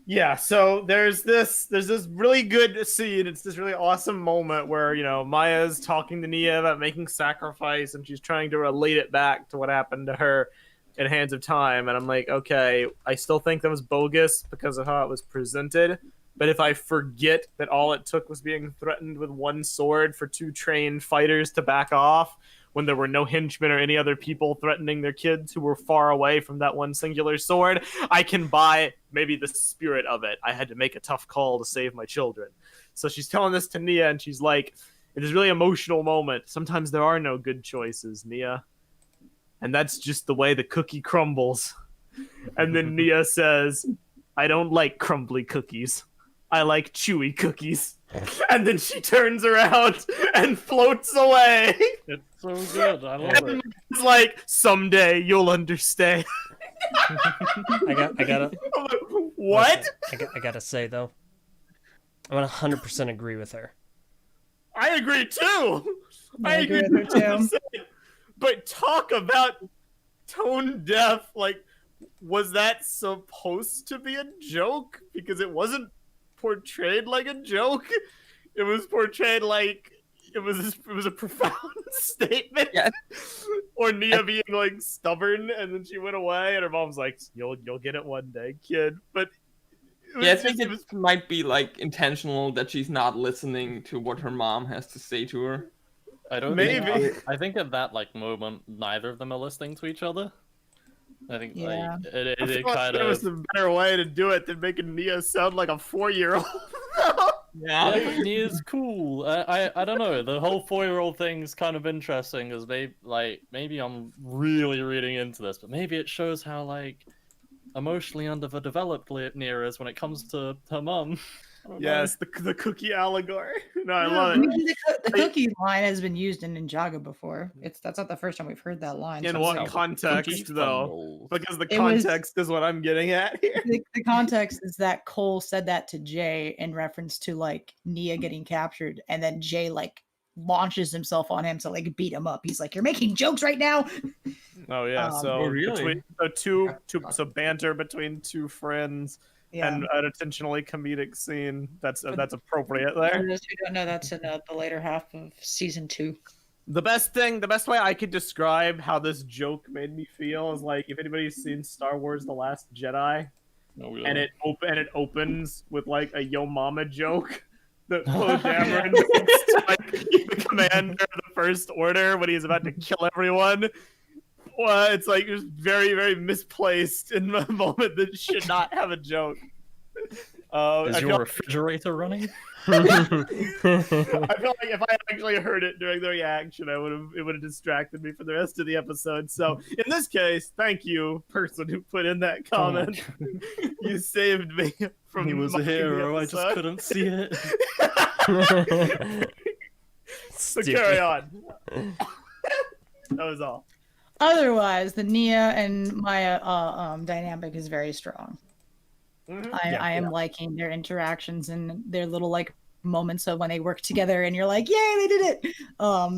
Yeah, so there's this really good scene. It's this really awesome moment where, you know, Maya's talking to Nia about making sacrifice, and she's trying to relate it back to what happened to her in Hands of Time. And I'm like, okay, I still think that was bogus because of how it was presented. But if I forget that all it took was being threatened with one sword for two trained fighters to back off, when there were no henchmen or any other people threatening their kids who were far away from that one singular sword, I can buy maybe the spirit of it. I had to make a tough call to save my children. So she's telling this to Nia, and she's like, it is a really emotional moment. Sometimes there are no good choices, Nia. And that's just the way the cookie crumbles. And then Nia says, I don't like crumbly cookies. I like chewy cookies. And then she turns around and floats away. It's so good. I love it. It's like, someday you'll understand. I gotta. What? I gotta say though, I would 100% agree with her. I agree too. I agree with her too. But talk about tone deaf. Like, was that supposed to be a joke? Because it wasn't portrayed like a joke. It was portrayed like it was a profound statement. Yeah. Or Nia being like stubborn, and then she went away, and her mom's like, "You'll get it one day, kid." But Yeah, I think it might be like intentional that she's not listening to what her mom has to say to her. I don't Maybe. I think at that like moment, neither of them are listening to each other. I think Yeah. like I it feel like kind there was of. a better way to do it than making Nia sound like a 4-year-old. Yeah. Yeah, but Nia's cool. I don't know. The whole 4-year-old thing's kind of interesting, as maybe I'm really reading into this, but maybe it shows how like emotionally underdeveloped Nia is when it comes to her mum. Yes, the cookie allegory. No, I Yeah, love I it. mean, the cookie line has been used in Ninjago before. That's not the first time we've heard that line. In so what it's- context, though? Fumble. Because the It was- context is what I'm getting at here. the context is that Cole said that to Jay in reference to like Nia getting captured, and then Jay like launches himself on him to like beat him up. He's like, "You're making jokes right now." Oh yeah, so Oh, really? so banter between two friends Yeah. and an intentionally comedic scene. That's appropriate For there. those who don't know, that's in the later half of season 2. The best way I could describe how this joke made me feel is like if anybody's seen Star Wars: The Last Jedi, and it opens with like a Yo Mama joke that Poe Dameron makes to like the commander of the First Order when he's about to kill everyone. Well, it's like just very, very misplaced in a moment that should not have a joke. Is I your feel, refrigerator running? I feel like if I had actually heard it during the reaction, it would have distracted me for the rest of the episode. So in this case, thank you, person who put in that comment. You saved me from. He was a mocking the hero. I just episode. couldn't see it. So carry on. That was all. Otherwise, the Nia and Maya dynamic is very strong. Mhm. I am liking their interactions and their little like moments of when they work together, and you're like, "Yay, they did it!"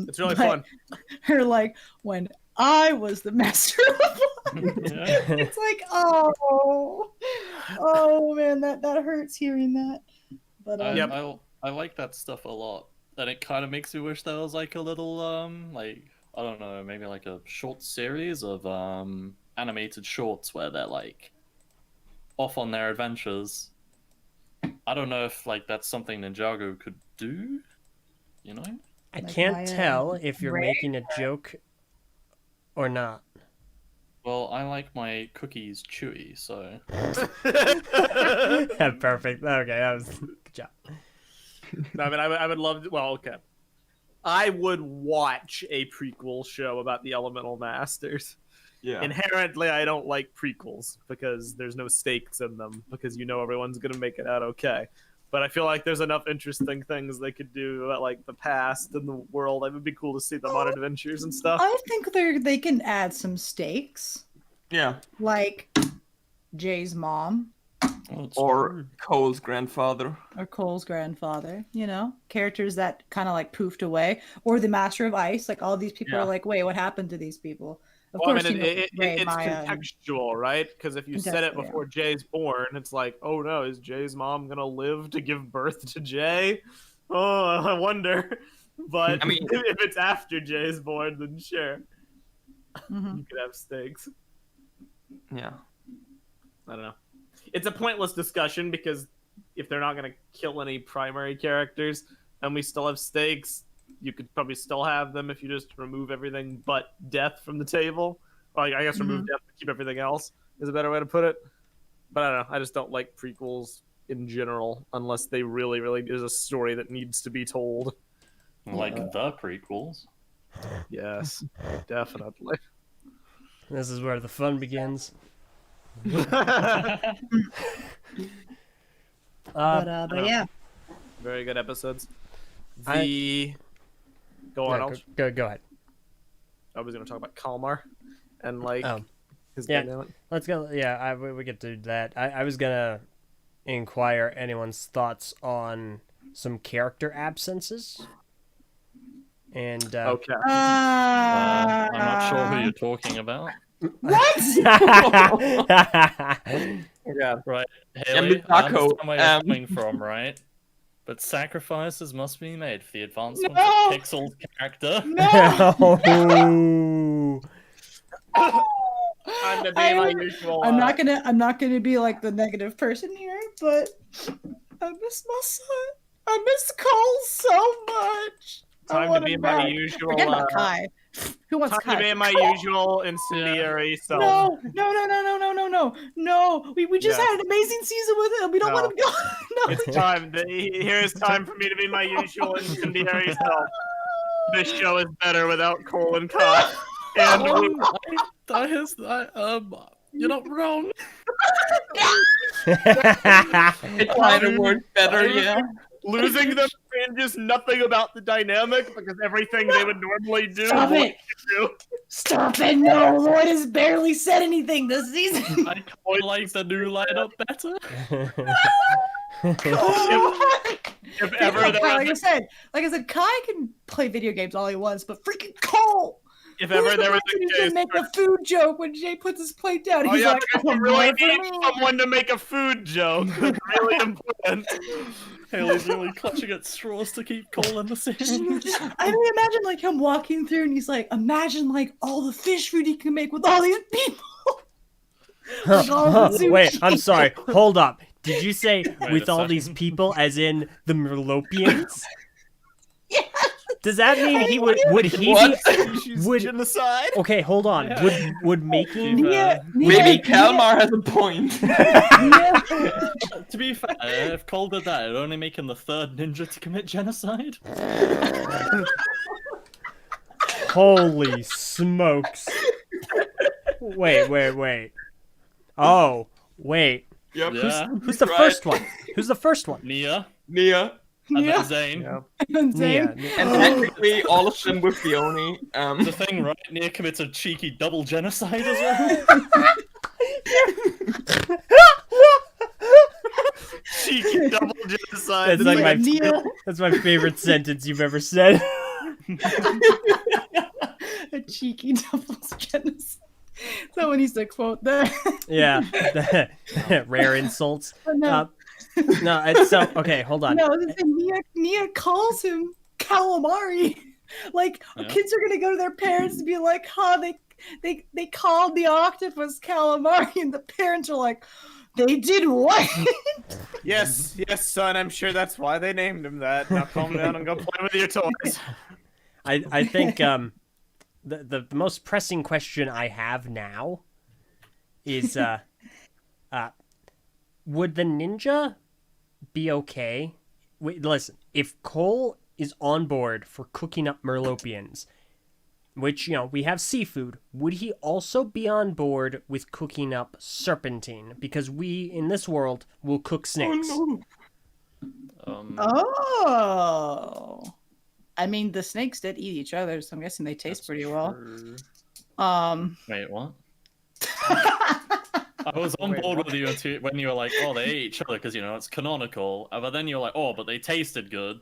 It's really but fun. Her like when I was the master of it's like, oh man, that hurts hearing that. But I like that stuff a lot, and it kind of makes me wish there was like a little like I don't know, maybe like a short series of animated shorts where they're like off on their adventures. I don't know if like that's something Ninjago could do. You know? I Like can't my, tell if you're Ray? making a joke or not. Well, I like my cookies chewy, so Perfect. Okay, that was good job. No, I mean, I would love to, well, okay. I would watch a prequel show about the Elemental Masters. Yeah. Inherently, I don't like prequels because there's no stakes in them because you know everyone's going to make it out okay. But I feel like there's enough interesting things they could do about like the past and the world. It would be cool to see them on adventures and stuff. I think they can add some stakes, Yeah. like Jay's mom well, it's Or true. Cole's grandfather. or Cole's grandfather. You know, characters that kind of like poofed away, or the Master of Ice. Like all these people Yeah. are like, wait, what happened to these people? Of Well, I course, mean, you know, Ray, it's Maya, and- contextual, right? Because if you said it Contextual, yeah. before Jay's born, it's like, oh no, is Jay's mom gonna live to give birth to Jay? Oh, I wonder. But I mean- if it's after Jay's born, then sure, Mhm. you could have stakes. Yeah. I don't know. It's a pointless discussion because if they're not gonna kill any primary characters and we still have stakes, you could probably still have them if you just remove everything but death from the table. Well, I guess remove death but keep everything else is a better way to put it. But I don't know. I just don't like prequels in general unless they really, really is a story that needs to be told. Like the prequels. Yes, definitely. This is where the fun begins. But yeah, Very good episodes. I- Go on. Go ahead. I was going to talk about Kalmar and like his yeah. dynamic. Let's go. Yeah, we get to do that. I was gonna inquire anyone's thoughts on some character absences. And Okay. I'm not sure who you're talking about. what? Yeah. Right, Yeah, Haley, I Misako, understand where you're coming from, right? But sacrifices must be made for the advancement No! of Pixel's character. No, Oh. I'm to be my usual. I'm not gonna be like the negative person here, but I miss my son. I miss Cole so much. I Time to want be him my back. usual. Forget about Kai. Who wants Time Kai? to be my usual incendiary self. No. We just Yeah. had an amazing season with him. We don't No. let him go. No. It's time. Here's time for me to be my usual incendiary self. This show is better without Cole and Kai. And You're not wrong. It kind of worked better, yeah. losing them changes nothing about the dynamic because everything they would normally do. Stop Lloyd it. can do. Stop it! No, Lloyd has barely said anything this season. I quite like the new lineup better. If ever there like I was, said, Kai can play video games all he wants, but freaking Cole! if ever there was He's a gonna case, make a food joke when Jay puts his plate down. oh He's yeah, like, because "Oh, you really more for need me." someone to make a food joke. That's really important. Haley's really clutching at straws to keep Cole in the scene. I mean, imagine like him walking through, and he's like, imagine like all the fish food he can make with all these people. Like, all the Wait, sushi. I'm sorry. Hold up. Did you say Wait with a all these second. people, as in the Merlopians? Yes. Does that mean he would he What? be would Genocide. okay? Hold on. Yeah. Would making Maybe Kalmar has a point. To be fair, if Cole did that, it'd only make him the third ninja to commit genocide. Holy smokes! Wait. Oh, wait. Yep. Yeah. Who's the first one? Who's the first one? Nia, Nia. and Yeah. then Zane. Yeah. Insane. Nia. And technically, all of them with the Oni. The thing, right? Nia commits a cheeky double genocide as well. Cheeky double genocide. That's like my Nia. that's my favorite sentence you've ever said. A cheeky doubles genocide. Someone needs to quote that. Yeah, rare insults. Oh, no. No, it's so okay. Hold on. No, Nia calls him calamari. Like Yeah. kids are gonna go to their parents and be like, "Huh, they called the octopus calamari," and the parents are like, They did what? Yes, son. I'm sure that's why they named him that. Now calm down and go play with your toys. I think the most pressing question I have now is would the ninja be okay? Wait, listen, if Cole is on board for cooking up Merlopians, which, you know, we have seafood, would he also be on board with cooking up Serpentine? Because we, in this world, will cook snakes. Oh. I mean, the snakes did eat each other, so I'm guessing they taste pretty well. Wait, what? I was on board with you when you were like, oh, they ate each other because, you know, it's canonical. But then you're like, oh, but they tasted good.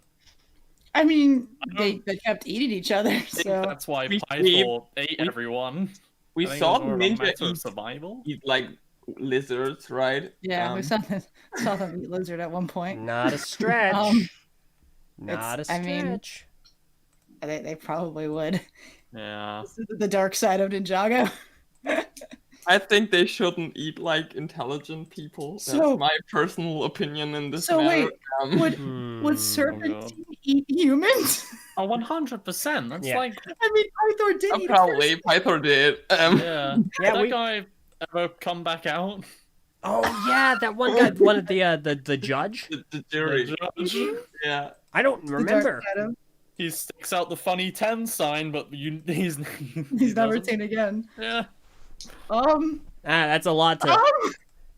I mean, they kept eating each other, I think so... that's why We- Pythor ate everyone. We I think saw it was more of a Ninja matter of eat, survival. like lizards, right? Yeah, we saw them eat lizard at one point. Not a stretch. Not a I mean- stretch. They probably would. Yeah. This is the dark side of Ninjago. I think they shouldn't eat like intelligent people. That's So- my personal opinion in this So matter. wait, would Hmm. Serpentine eat humans? Oh, 100%. That's Yeah. like, I mean, Pythor did eat Probably Pythor did. yeah. Yeah, Did that we- guy ever come back out? Oh yeah, that one guy, one of the judge. The jury. The judge? Yeah. I don't the dark remember. side of- He sticks out the funny 10 sign, but he's He's never doesn't. seen again. Yeah. That's a lot to.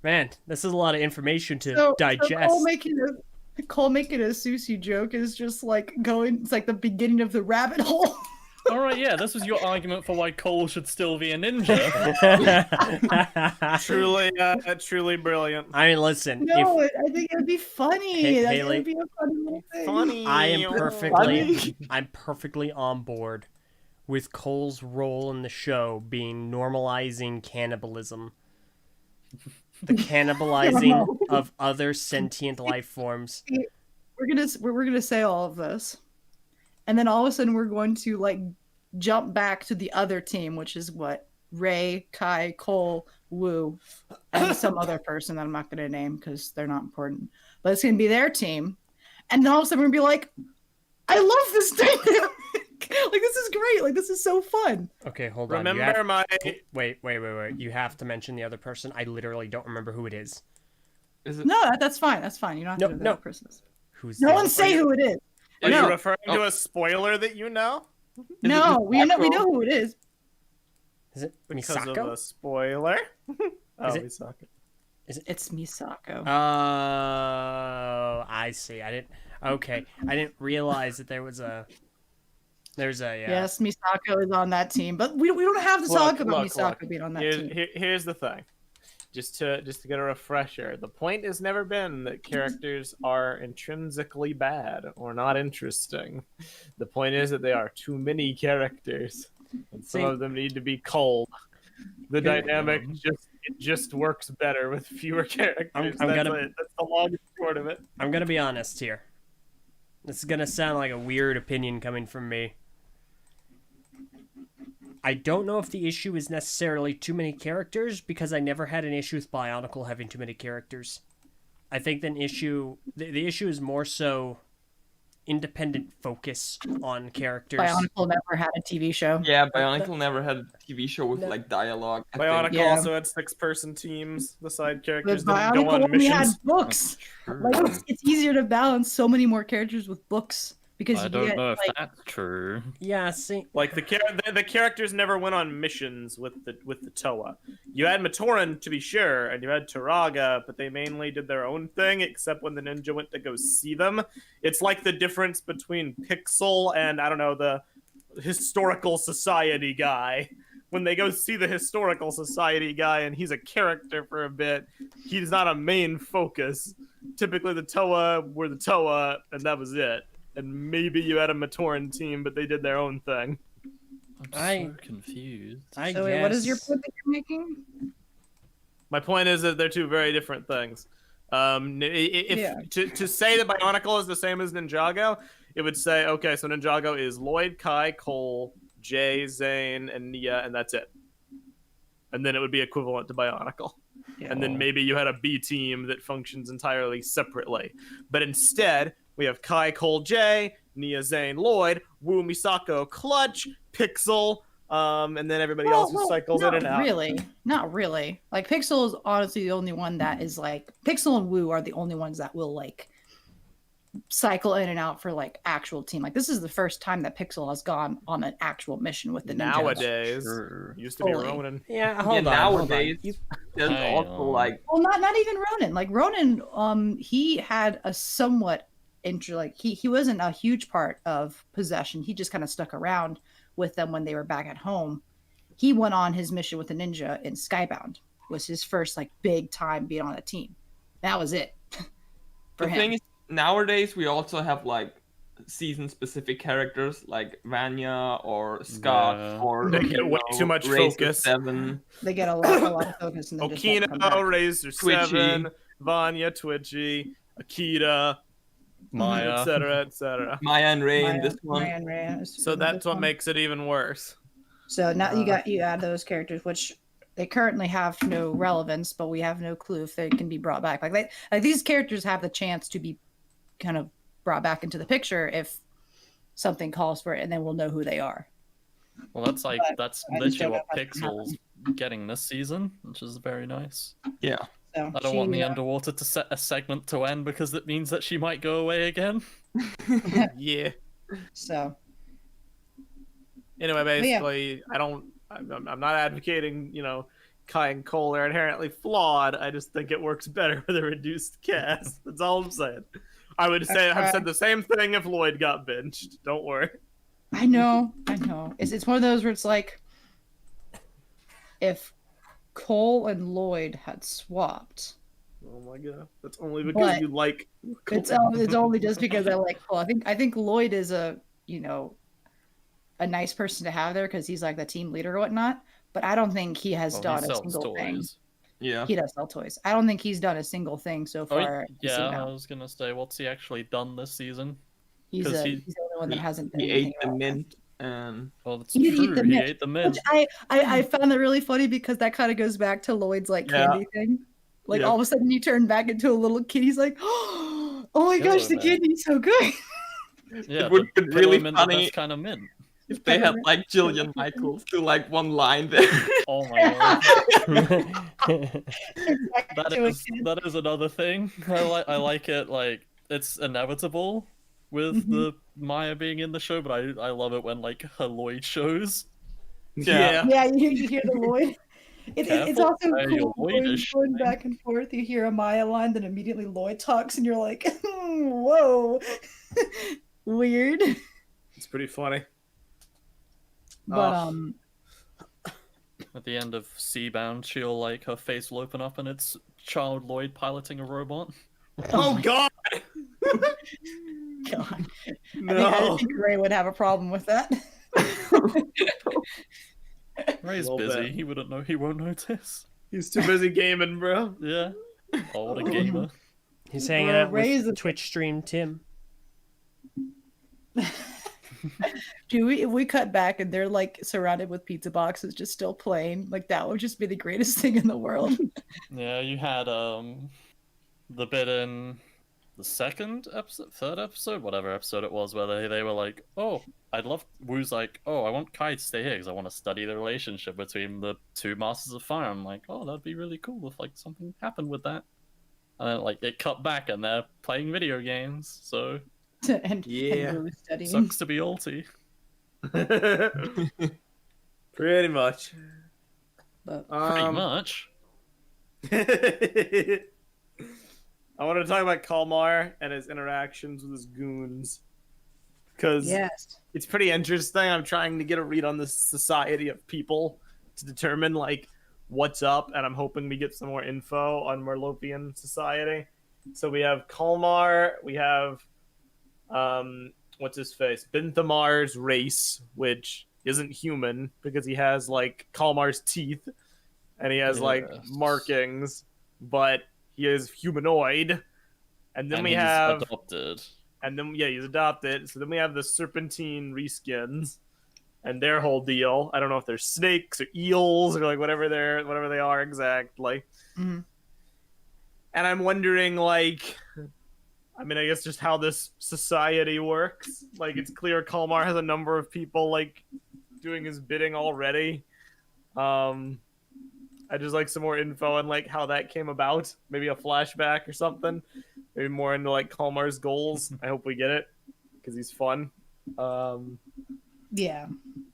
Man, this is a lot of information to digest. Cole making a Susie joke is just like going. It's like the beginning of the rabbit hole. All right, yeah, this was your argument for why Cole should still be a ninja. Truly brilliant. I mean, listen. No, I think it'd be funny. Hey, That Haley. would be a funny little thing. Funny. I am perfectly, Funny. I'm perfectly on board with Cole's role in the show being normalizing cannibalism, the cannibalizing of other sentient life forms. We're gonna say all of this, and then all of a sudden we're going to like jump back to the other team, which is what Ray, Kai, Cole, Wu, and some other person that I'm not gonna name because they're not important. But it's gonna be their team, and then all of a sudden we're gonna be like, "I love this dynamic! Like this is great! Like this is so fun!" Okay, hold on. Remember my. Wait. You have to mention the other person. I literally don't remember who it is. Is it? No, that's fine. That's fine. You don't have to know who No. the person is. Who's No the- one say who it is. Are No. you referring to a spoiler that you know? No, it we know Misako? who it is. Is it Because of Misako? a spoiler. Is it- Misako. It's Misako. Oh, I see. I didn't realize that there's a Yes, Misako is on that team, but we don't have to talk about Misako being on that team. Here's the thing. Just to get a refresher, the point has never been that characters are intrinsically bad or not interesting. The point is that they are too many characters, and some See- of them need to be culled. The dynamic just works better with fewer characters. I'm That's gonna- it. That's the long and short of it. I'm gonna be honest here. This is gonna sound like a weird opinion coming from me. I don't know if the issue is necessarily too many characters, because I never had an issue with Bionicle having too many characters. I think the issue is more so independent focus on characters. Bionicle never had a TV show. Yeah, Bionicle never had a TV show with like dialogue. I think. Bionicle Yeah. also had 6-person teams. The side But characters didn't Bionicle go on only had missions. books. True. Like it's easier to balance so many more characters with books because I you don't get know if like that's true. Yeah, see, Like the characters never went on missions with the Toa. You had Matoran to be sure, and you had Turaga, but they mainly did their own thing, except when the ninja went to go see them. It's like the difference between Pixel and I don't know the historical society guy. When they go see the historical society guy and he's a character for a bit, he's not a main focus. Typically, the Toa were the Toa, and that was it. And maybe you had a Matoran team, but they did their own thing. I'm so confused. I so guess. wait, what is your point that you're making? My point is that they're two very different things. To say that Bionicle is the same as Ninjago, it would say, okay, so Ninjago is Lloyd, Kai, Cole, Jay, Zane, and Nia, and that's it. And then it would be equivalent to Bionicle. and then maybe you had a B team that functions entirely separately. But instead, we have Kai, Cole, J, Nia, Zane, Lloyd, Wu, Misako, Clutch, Pixel, and then everybody else who cycles in and out. Not really. Like Pixel is honestly the only one that is like Pixel and Wu are the only ones that will like cycle in and out for like actual team. Like this is the first time that Pixel has gone on an actual mission with the ninjas. Nowadays, used to be Fully. Ronan. Yeah, hold on. Nowadays, there's also like Well, not even Ronan. Like Ronan, he had a somewhat he wasn't a huge part of possession. He just kind of stuck around with them when they were back at home. He went on his mission with the ninja in Skybound. Was his first like big time being on a team. That was it. For the him. thing is, nowadays we also have like season specific characters like Vanya or Scott or They get way too much focus. 7. They get a lot of focus. And then just don't come back. Okina, Razor Twitchy. 7, Vanya, Twitchy, Akita, Maya. etc. Maya and Ray in Maya- this one. Maya and Rhea is So in that's this what one. makes it even worse. So now you add those characters, which they currently have no relevance, but we have no clue if they can be brought back. Like these characters have the chance to be kind of brought back into the picture if something calls for it, and then we'll know who they are. Well, that's But that's I just literally don't know what if that's gonna Pixel's getting this season, which is very nice. Yeah. So I don't want the underwater to set a segment to end because it means that she might go away again. Yeah. So Anyway, yeah. basically, I'm not advocating, Kai and Cole are inherently flawed. I just think it works better with a reduced cast. That's all I'm saying. I would say I've said the same thing if Lloyd got benched. Don't worry. I know. It's one of those where it's like if Cole and Lloyd had swapped. Oh my god, that's only because But you like. Cole. It's only just because I like Cole. I think Lloyd is a nice person to have there because he's like the team leader or whatnot. But I don't think he has Well, done he a sells single thing. toys. Yeah. He does sell toys. I don't think he's done a single thing so Oh, far. yeah, I was gonna say, what's he actually done this season? He's 'cause the only one that hasn't done He anything ate the else. mint and Well, that's He did eat true. the He mint, ate the mint. Which I found that really funny because that kind of goes back to Lloyd's like Yeah. candy thing. Like Yeah. all of a sudden you turn back into a little kid. He's like, oh my gosh, the man. candy's so good. Yeah, it would but be really mint, funny the best kind of mint. if they had like Jillian Michaels do like one line there. Oh my god. Back to a kid. That is another thing. I like it. Like it's inevitable with the Maya being in the show, but I love it when like her Lloyd shows. Yeah. Yeah, you hear the Lloyd. It's Careful, also your cool Lloyd is going shining. back and forth. You hear a Maya line, then immediately Lloyd talks, and you're like, whoa, weird. It's pretty funny. But Oh. At the end of Seabound, she'll like her face will open up and it's Child Lloyd piloting a robot. Oh god. God, No. I think Ray would have a problem with that. Ray's Little busy. bit. He wouldn't know. He won't notice. He's too busy gaming, bro. Yeah. Oh, what a gamer. He's hanging Bro, out Ray's with a- Twitch stream Tim. Dude, if we cut back and they're like surrounded with pizza boxes, just still playing, like that would just be the greatest thing in the world. Yeah, you had the bit in the third episode, whatever episode it was, where they were like, oh, Wu's like, oh, I want Kai to stay here because I want to study the relationship between the two Masters of Fire. I'm like, oh, that'd be really cool if like something happened with that. And then like it cut back and they're playing video games, so and Yeah. really studying. sucks to be ulti. Pretty much. But Pretty much. I want to talk about Kalmar and his interactions with his goons. Because yes, it's pretty interesting. I'm trying to get a read on this society of people to determine, like, what's up. And I'm hoping we get some more info on Merlopian society. So we have Kalmar. We have, what's his face? Binthamar's race, which isn't human because he has, like, Kalmar's teeth. And he has, like, Yes. markings. But he is humanoid. And then we he's have... adopted. And then, yeah, he's adopted. So then we have the Serpentine reskins and their whole deal. I don't know if they're snakes or eels or like whatever they are exactly. Mhm. And I'm wondering, like, I mean, I guess just how this society works. Like, it's clear Kalmar has a number of people, like, doing his bidding already. I just like some more info on, like, how that came about. Maybe a flashback or something. Maybe more into, like, Kalmar's goals. I hope we get it, because he's fun. Yeah.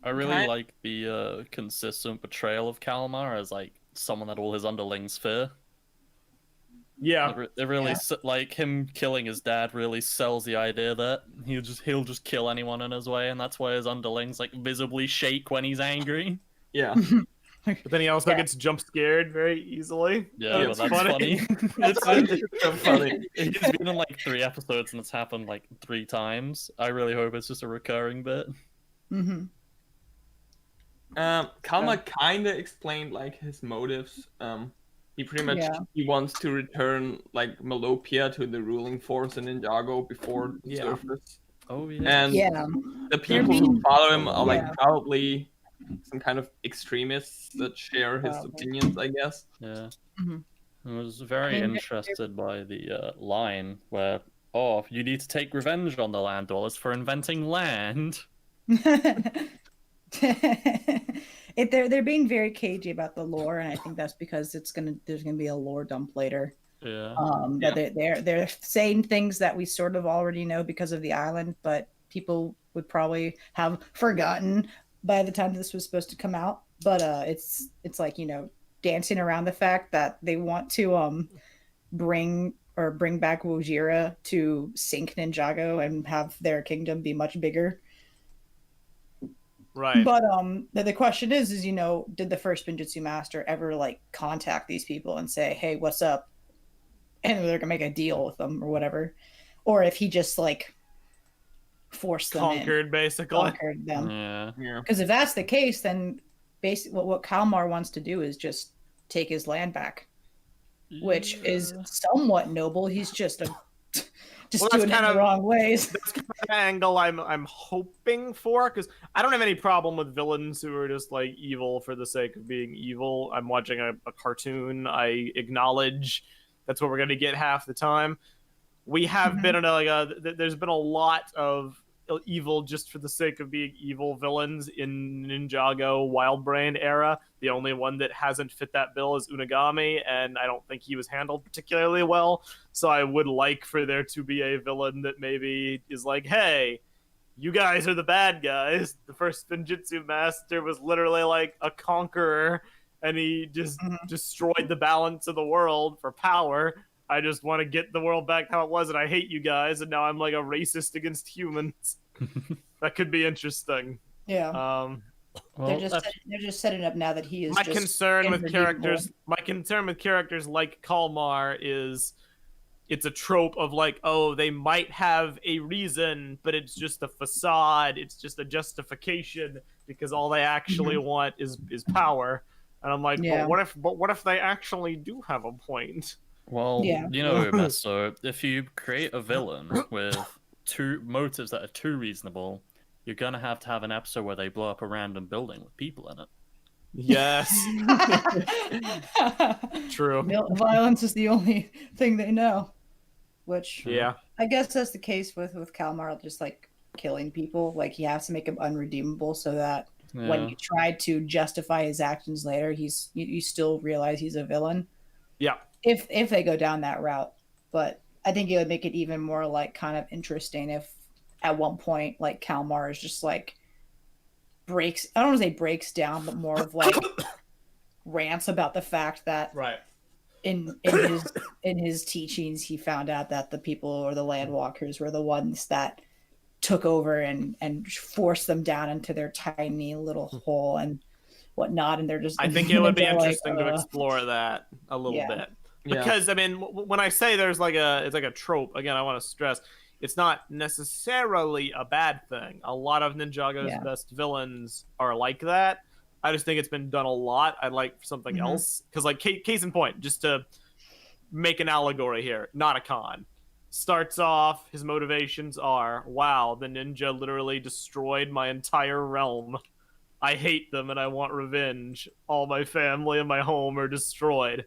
I really like the consistent portrayal of Kalmar as like someone that all his underlings fear. Yeah. It really like him killing his dad really sells the idea that he'll just kill anyone in his way, and that's why his underlings like visibly shake when he's angry. Yeah. But then he also gets jump scared very easily. Yeah, but that's funny. It's so funny. He's been in like 3 episodes and it's happened like 3 times. I really hope it's just a recurring bit. Mm-hmm. Kalmar kind of explained like his motives. He pretty much he wants to return like Melopia to the ruling force in Ninjago before the surface. Oh yeah. And the people who follow him are like probably some kind of extremists that share his opinions, I guess. Yeah. I was very interested by the line where, oh, you need to take revenge on the land dwellers for inventing land. They're being very cagey about the lore, and I think that's because there's gonna be a lore dump later. Yeah. They're saying things that we sort of already know because of the island, but people would probably have forgotten by the time this was supposed to come out. But it's like, you know, dancing around the fact that they want to bring back Wojira to sink Ninjago and have their kingdom be much bigger. Right. But the question is, you know, did the first Ninjutsu master ever like contact these people and say, "Hey, what's up?" And they're gonna make a deal with them or whatever, or if he just like forced them conquered them. Yeah. Because if that's the case, then basically what Kalmar wants to do is just take his land back, which is somewhat noble. He's just doing it in the wrong ways. That's kind of the angle I'm hoping for, because I don't have any problem with villains who are just like evil for the sake of being evil. I'm watching a cartoon. I acknowledge that's what we're going to get half the time. We have been in there's been a lot of evil just for the sake of being evil villains in Ninjago Wildbrain era. The only one that hasn't fit that bill is Unagami, and I don't think he was handled particularly well. So I would like for there to be a villain that maybe is like, hey, you guys are the bad guys. The first Ninjutsu master was literally like a conqueror, and he just destroyed the balance of the world for power. I just want to get the world back how it was, and I hate you guys, and now I'm like a racist against humans. That could be interesting. Yeah. Well, they're just setting up now that he is. My concern with characters like Kalmar is it's a trope of like, oh, they might have a reason, but it's just a facade. It's just a justification because all they actually want is power. And I'm like, but what if they actually do have a point? Well, you know, Meso, if you create a villain with 2 motives that are too reasonable, you're gonna have to have an episode where they blow up a random building with people in it. Yes. True. Violence is the only thing they know. Which I guess that's the case with Kalmar, just like killing people. Like he has to make him unredeemable so that when you try to justify his actions later, you still realize he's a villain. Yeah. If they go down that route. But I think it would make it even more like kind of interesting if at one point like Kalmar is just like I don't want to say breaks down, but more of like rants about the fact that in his teachings he found out that the people or the landwalkers were the ones that took over and forced them down into their tiny little hole and whatnot, and they're just I think it would be interesting to explore that a little bit. Because I mean, when I say it's like a trope, again, I want to stress it's not necessarily a bad thing. A lot of Ninjago's best villains are like that. I just think it's been done a lot. I'd like something else, because like case in point, just to make an allegory here, not a con. Starts off, his motivations are, wow, the ninja literally destroyed my entire realm. I hate them and I want revenge. All my family and my home are destroyed.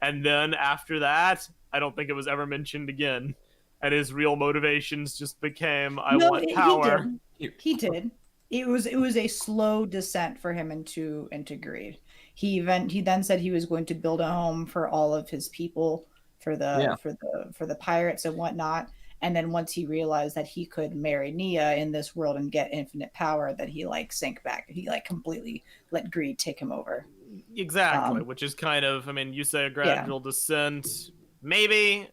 And then after that, I don't think it was ever mentioned again. And his real motivations just became, I want power. He did. It was a slow descent for him into greed. He then said he was going to build a home for all of his people, for the pirates and whatnot. And then once he realized that he could marry Nia in this world and get infinite power, that he like sank back. He like completely let greed take him over. Exactly, which is kind of, I mean, you say a gradual descent. Maybe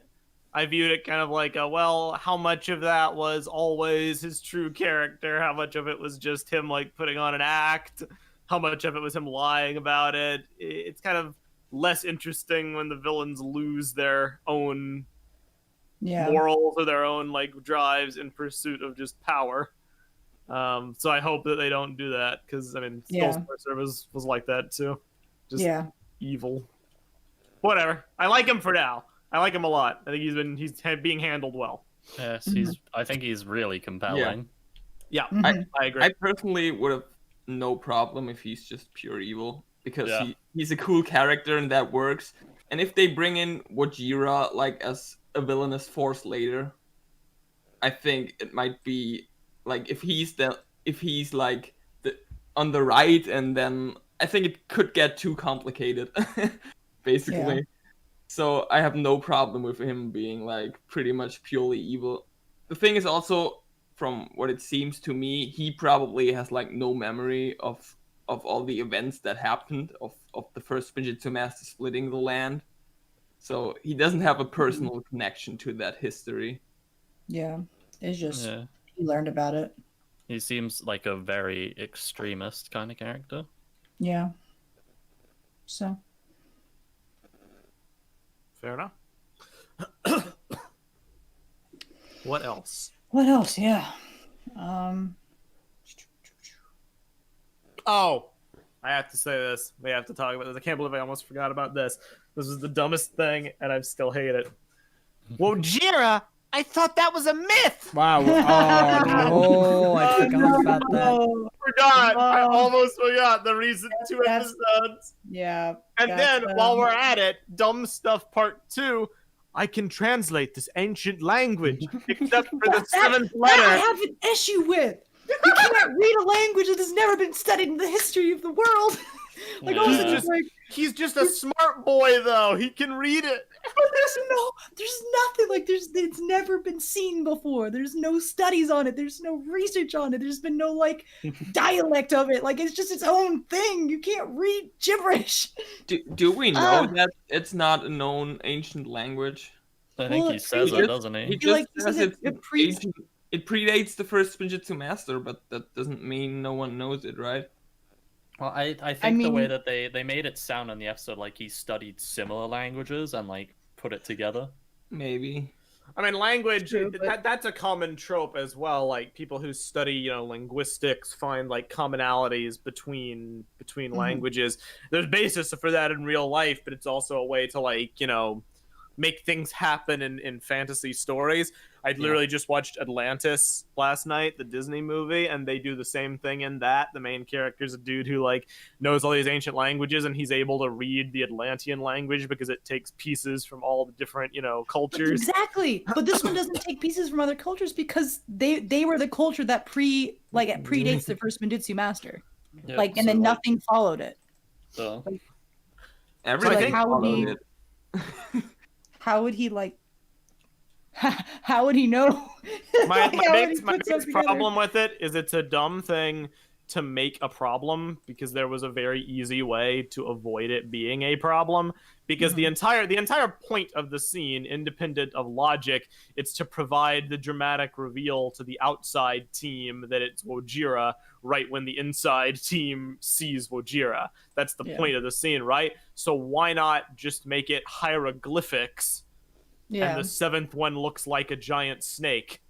I viewed it kind of like well, how much of that was always his true character? How much of it was just him like putting on an act? How much of it was him lying about it? It's kind of less interesting when the villains lose their own morals or their own like drives in pursuit of just power. So I hope that they don't do that, because I mean, Soul Sorcerer was like that too, just evil. Whatever. I like him for now. I like him a lot. I think he's being handled well. Yes, I think he's really compelling. Yeah, I agree. I personally would have no problem if he's just pure evil, because he's a cool character and that works. And if they bring in Wojira like as a villainous force later, I think it might be like if he's like on the right, and then I think it could get too complicated, basically. Yeah. So I have no problem with him being like pretty much purely evil. The thing is also, from what it seems to me, he probably has like no memory of all the events that happened of the first Spinjitzu Master splitting the land. So he doesn't have a personal connection to that history. Yeah, it's just he learned about it. He seems like a very extremist kind of character. Yeah. So. Fair enough. What else? What else? Yeah. Oh, I have to say this. We have to talk about this. I can't believe I almost forgot about this. This was the dumbest thing, and I still hate it. Wojira, I thought that was a myth. Wow. Oh, no. I forgot about that. I almost forgot the recent 2 episodes. Yeah. And then, while we're at it, dumb stuff part 2. I can translate this ancient language, except for the 7th letter. That I have an issue with. You can't read a language that has never been studied in the history of the world. Like, he's just a smart boy, though. He can read it. But there's nothing like it's never been seen before. There's no studies on it. There's no research on it. There's been no like dialect of it. Like, it's just its own thing. You can't read gibberish. Do we know that it's not a known ancient language? I think he says it, doesn't he? He just says it predates the first Spinjitzu Master, but that doesn't mean no one knows it, right? Well, I think the way that they made it sound in the episode like he studied similar languages and like put it together. Maybe. I mean, language, that's a common trope as well. Like, people who study, linguistics find like commonalities between languages. There's basis for that in real life, but it's also a way to like, make things happen in fantasy stories. I literally just watched Atlantis last night, the Disney movie, and they do the same thing in that. The main character's a dude who like knows all these ancient languages, and he's able to read the Atlantean language because it takes pieces from all the different, cultures. Exactly. But this one doesn't take pieces from other cultures because they were the culture that predates the first Spinjitzu Master. Yep, and then nothing followed it. So everything followed it. How would he like? How would he know? My biggest problem with it is it's a dumb thing to make a problem because there was a very easy way to avoid it being a problem. Because the entire point of the scene, independent of logic, it's to provide the dramatic reveal to the outside team that it's Wojira right when the inside team sees Wojira. That's the point of the scene, right? So why not just make it hieroglyphics? Yeah. And the 7th one looks like a giant snake.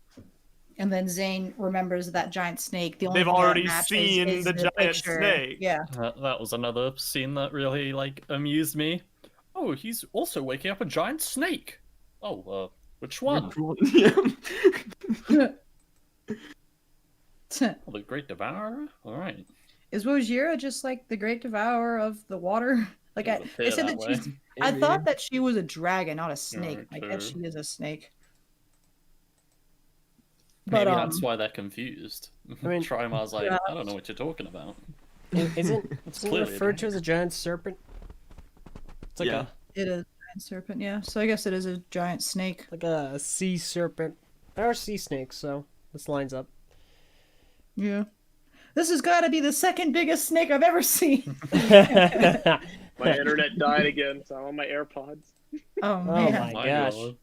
And then Zane remembers that giant snake. They've already seen the giant snake. Yeah. That was another scene that really amused me. Oh, he's also waking up a giant snake. Oh, which one? The Great Devourer? All right. Is Wojira just like the Great Devourer of the water? Like Doesn't I appear said that that way. she's. I thought that she was a dragon, not a snake. I guess Okay. she is a snake. But Maybe that's why they're confused. I mean, Trimar's like, yeah. I don't know what you're talking about. Isn't clearly a referred to as a giant serpent? It's like Yeah. it is a giant serpent. Yeah, so I guess it is a giant snake. like a sea serpent. There are sea snakes, so this lines up. Yeah. This has got to be the second biggest snake I've ever seen. My internet died again, so I'm on my AirPods. Oh Oh man. my gosh. God.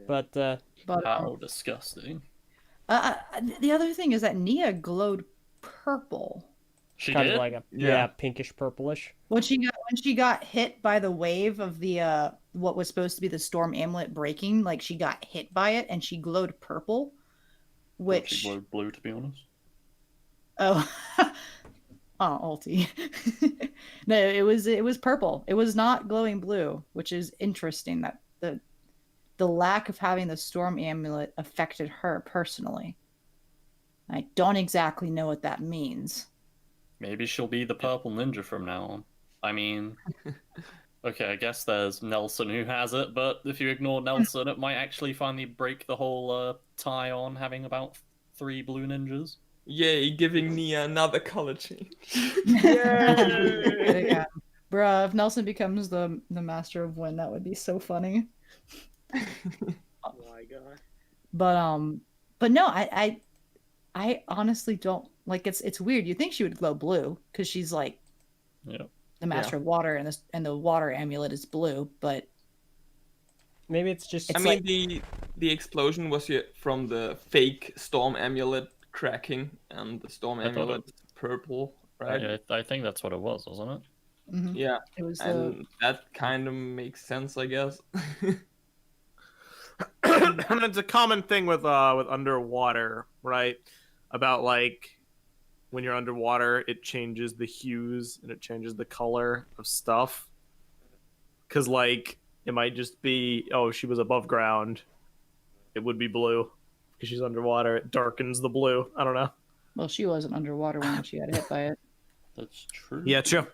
But But How disgusting. the other thing is that Nia glowed purple She kind did? of like a Yeah. pinkish purplish. when she got hit by the wave of the what was supposed to be the storm amulet breaking. Like she got hit by it and she glowed purple, Thought which she glowed blue, to be honest. oh. Oh, ulti. No, it was purple. It was not glowing blue, which is interesting that the lack of having the storm amulet affected her personally. I don't exactly know what that means. Maybe she'll be the purple ninja from now on. I mean, okay, I guess there's Nelson who has it, but if you ignore Nelson, it might actually finally break the whole tie on having about 3 blue ninjas. Yay, giving Nia another color change. Yeah. Bruh, if Nelson becomes the master of wind, that would be so funny. Oh my god. But no, I honestly don't like it's weird. You think she would glow blue because she's like Yeah. the master of water and the water amulet is blue, but Maybe it's just. I mean, the explosion was from the fake storm amulet cracking, and the storm I thought amulet purple, right? I think that's what it was, wasn't it? mhm. Yeah, It was and that kind of makes sense, I guess. I mean, it's a common thing with underwater, right? About like when you're underwater, it changes the hues and it changes the color of stuff. Cause like it might just be, oh, she was above ground, it would be blue. Because she's underwater, it darkens the blue. I don't know. well, she wasn't underwater when she got hit by it. That's true. Yeah, true.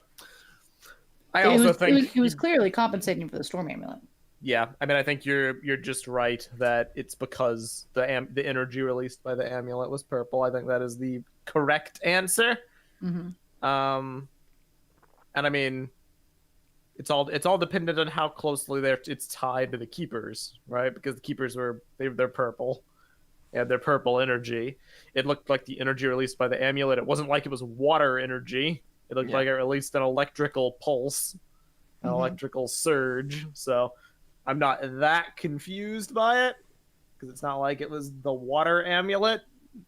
I It also was, think it was clearly compensating for the storm amulet. yeah, I mean, I think you're just right that it's because the energy released by the amulet was purple. I think that is the correct answer. Mm-hmm. And I mean, it's all dependent on how closely it's tied to the keepers, right? Because the keepers they're purple, and their purple energy. It looked like the energy released by the amulet. It wasn't like it was water energy. It looked like it released an electrical pulse, an electrical surge. So I'm not that confused by it because it's not like it was the water amulet.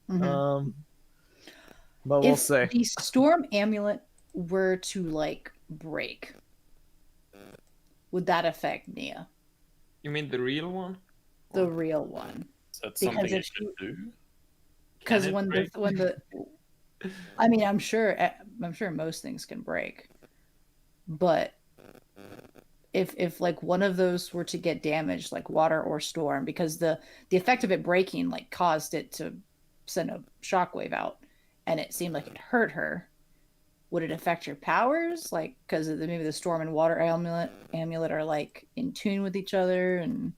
Mm-hmm. But we'll If see. the storm amulet were to like break, would that affect Nia, You mean the real one? the real one? Is that Because something if it should do? Because Can it when break? I mean, I'm sure most things can break, but if like one of those were to get damaged, like water or storm, because the effect of it breaking like caused it to send a shockwave out, and it seemed like it hurt her. Would it affect your powers? Like, because maybe the storm and water amulet are like in tune with each other and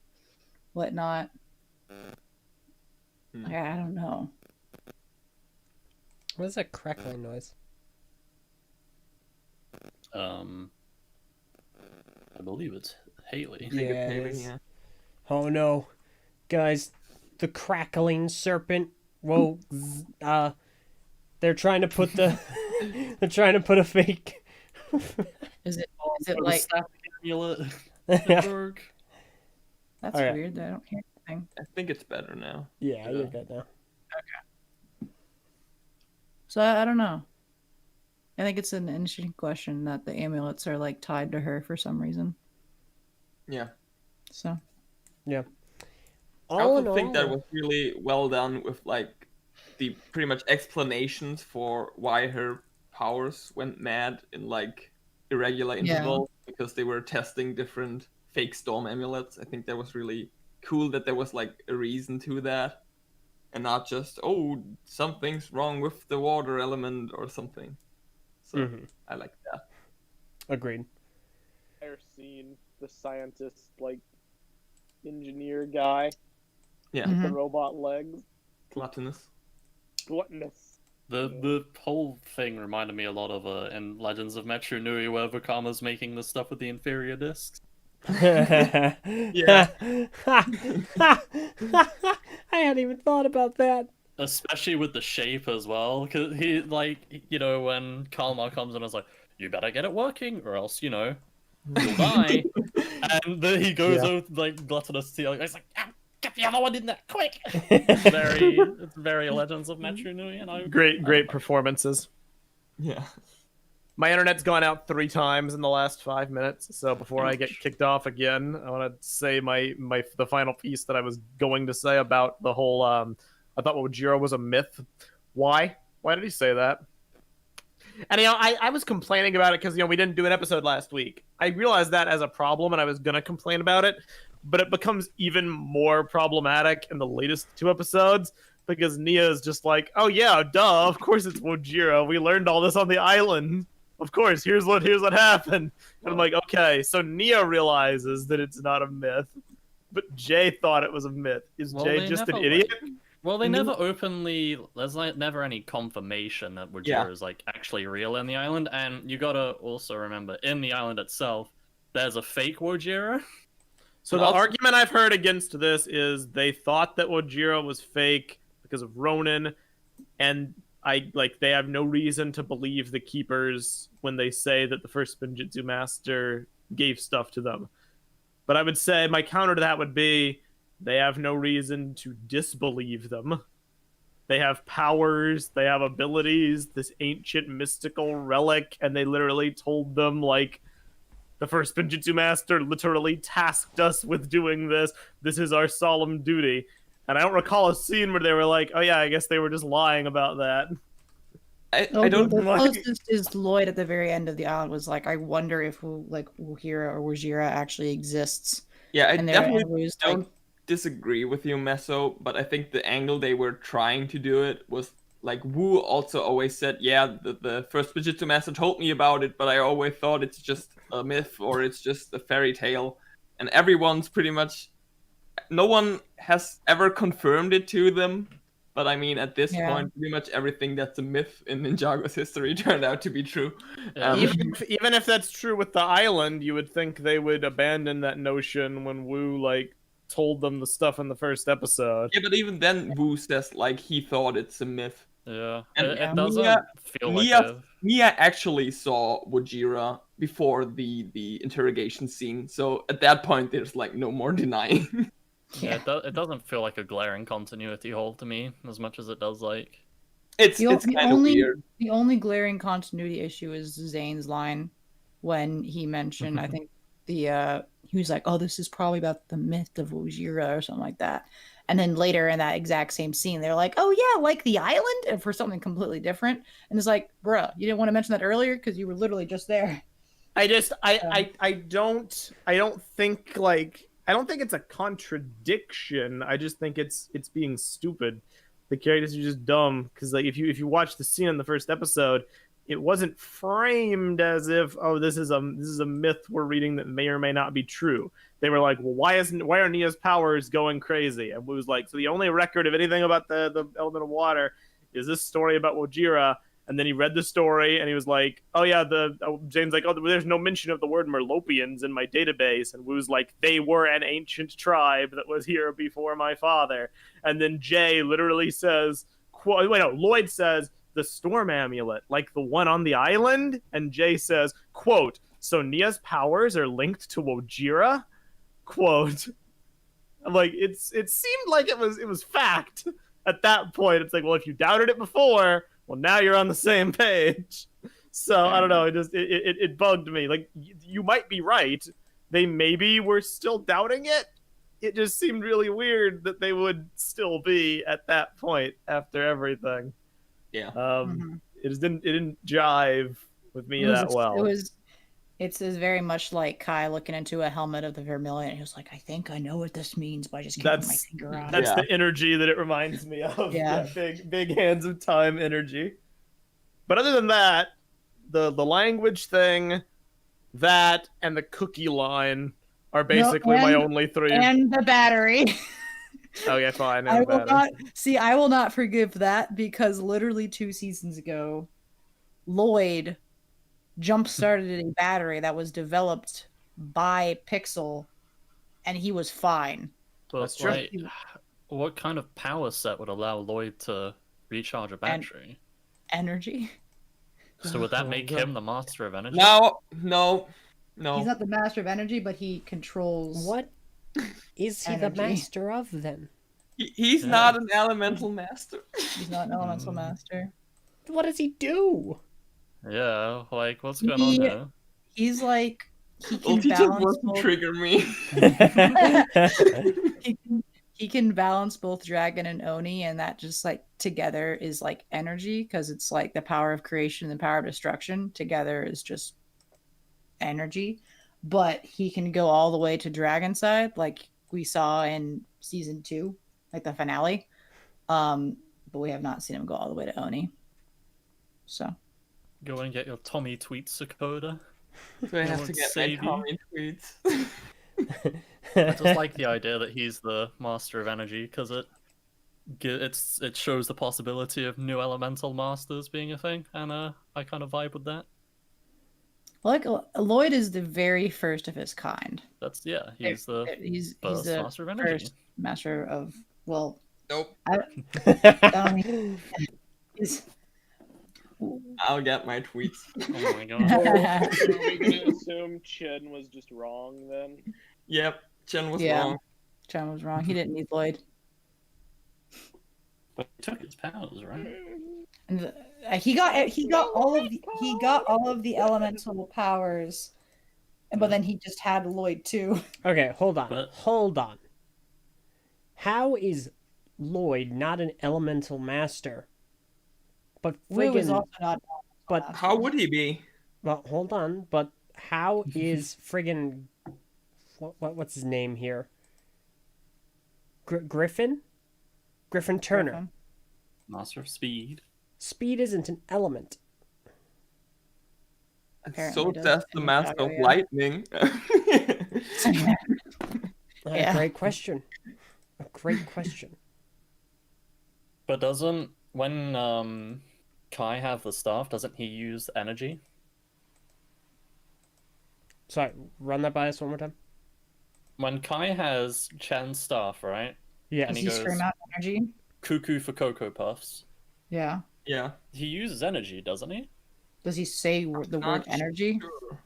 whatnot. I don't know. What is that crackling noise? I believe it's Haley. Yeah, it Maybe, is. yeah. Oh no, guys, the crackling serpent. Well, they're trying to put the they're trying to put a fake. Is it like Amulet. Yeah, Berg. that's Alright. weird? I don't hear anything. I think it's better now. you're good now. So I don't know. I think it's an interesting question that the amulets are like tied to her for some reason. Yeah. So I All in also think that all, was really well done with like the pretty much explanations for why her powers went mad in like irregular Yeah. intervals because they were testing different fake storm amulets. I think that was really cool that there was like a reason to that and not just something's wrong with the water element or something. So Mhm. I like that. Agreed. Scene, the scientist, like, engineer guy, Yeah, Mhm. the robot legs, gluttonous. gluttonous. The whole thing reminded me a lot of in Legends of Metro Nui, where Vakama's making the stuff with the inferior discs. Yeah. I hadn't even thought about that. Especially with the shape as well, because he, like, you know, when Kalmar comes in, I was like, you better get it working, or else, you know, you'll die. And then he goes Yeah. over, like, gluttonous to, like, it's like, "Ah, get the other one in there, quick!" It's very Legends of Metro Nui, and I Great performances. Yeah. My internet's gone out 3 times in the last 5 minutes, so before I get kicked off again, I want to say the final piece that I was going to say about the whole. I thought Wojiro was a myth. Why? Why did he say that? And I was complaining about it because we didn't do an episode last week. I realized that as a problem, and I was gonna complain about it, but it becomes even more problematic in the latest 2 episodes because Nia is just like, oh yeah, duh, of course it's Wojiro. We learned all this on the island. Of course, here's what happened. And I'm like, okay, so Nia realizes that it's not a myth, but Jay thought it was a myth. Is Well, Jay they just an never, idiot? Well, they Mhm. never openly. There's like never any confirmation that Wojiro is like actually real in the island, and you gotta also remember in the island itself, there's a fake Wojiro. So the argument I've heard against this is they thought that Wojiro was fake because of Ronin, and they have no reason to believe the Keepers when they say that the first Spinjitzu Master gave stuff to them. But I would say my counter to that would be they have no reason to disbelieve them. They have powers, they have abilities, this ancient mystical relic, and they literally told them, like, the first Spinjitzu Master literally tasked us with doing this. This is our solemn duty. And I don't recall a scene where they were like, oh yeah, I guess they were just lying about that. I don't The like- closest is Lloyd at the very end of the island was like, I wonder if Uhura or Wojira actually exists. Yeah, I And definitely was don't like, disagree with you, Meso, but I think the angle they were trying to do it was like Wu also always said, yeah, the first Fujitsu Master told me about it, but I always thought it's just a myth or it's just a fairy tale. And everyone's pretty much, no one has ever confirmed it to them. But I mean, at this point, pretty much everything that's a myth in Ninjago's history turned out to be true. Even if that's true with the island, you would think they would abandon that notion when Wu told them the stuff in the first episode. Yeah, but even then, Wu says he thought it's a myth. Yeah, and it doesn't feel like Nia actually saw Wojira before the interrogation scene, so at that point, there's no more denying. Yeah, it doesn't feel like a glaring continuity hole to me as much as it does it's kind of weird. The only glaring continuity issue is Zane's line when he mentioned, I think he was like, oh, this is probably about the myth of Ujira or something like that. And then later in that exact same scene, they're like, oh yeah, like the island, and for something completely different. And it's like, bruh, you didn't want to mention that earlier because you were literally just there. I don't think it's a contradiction. I just think it's being stupid. The characters are just dumb because if you watch the scene in the first episode, it wasn't framed as if, oh, this is a myth we're reading that may or may not be true. They were like, well, why are Nia's powers going crazy? And Wu's like, so the only record of anything about the element of water is this story about Wojira. And then he read the story and he was like, oh yeah, Jane's like, oh, there's no mention of the word Merlopians in my database. And Wu's like, they were an ancient tribe that was here before my father. And then Jay literally says, Lloyd says, the storm amulet, like the one on the island. And Jay says, quote, so Nia's powers are linked to Wojira? Quote. I'm like, it seemed like it was fact at that point. It's like, well, if you doubted it before, well, now you're on the same page. So I don't know. It bugged me. Like, you might be right. They maybe were still doubting it. It just seemed really weird that they would still be at that point after everything. Yeah. It didn't jive with me that well. It's very much like Kai looking into a helmet of the Vermilion. He was like, I think I know what this means, but I just can't put my finger on it. That's the energy that it reminds me of. Yeah. Big hands of time energy. But other than that, the language thing, that, and the cookie line are basically my only three. And the battery. Okay, fine. I will not see. I will not forgive that because literally 2 seasons ago, Lloyd jump-started a battery that was developed by Pixel, and he was fine. But That's true. like, what kind of power set would allow Lloyd to recharge a battery? Energy. So would that make him the master of energy? No. He's not the master of energy, but he controls. What is he the Energy. master of then? He's not an elemental master. He's not an elemental master. What does he do? Yeah, like what's going on there? He's like he can Ulti balance wasn't both. trigger me. He can balance both dragon and oni, and that just like together is like energy because it's like the power of creation and the power of destruction together is just energy. But he can go all the way to dragon side, like we saw in season 2, like the finale. But we have not seen him go all the way to oni. So Go and get your Tommy tweets, Sakoda. So I have to won't get my save you. Tommy tweets. I just like the idea that he's the master of energy because it shows the possibility of new elemental masters being a thing, and I kind of vibe with that. like Lloyd is the very first of his kind. That's he's the he's first the master of energy. first master of Nope. I don't he's, I'll get my tweets. Oh my god. So are we gonna assume Chen was just wrong then? Yep, Chen was Yeah. wrong. John was wrong. He didn't need Lloyd. But he took his powers, right? And he got all of the elemental powers, but then he just had Lloyd too. Okay, hold on. But- Hold on. How is Lloyd not an elemental master? But Wu is friggin' also not. but How would he be? well, hold on. But how is friggin' what's his name here? Griffin Turner. Griffin. Master of speed. Speed isn't an element. Apparently So does says the in master of Ninjago, yeah. lightning. Yeah. Great question. A great question. But when Kai have the staff, doesn't he use energy? Sorry, run that by us one more time. When Kai has Chen's staff, right? Yeah. Does And he he scream goes- out energy? Cuckoo for Cocoa Puffs. Yeah. Yeah. He uses energy, doesn't he? Does he say the word Not energy? Sure.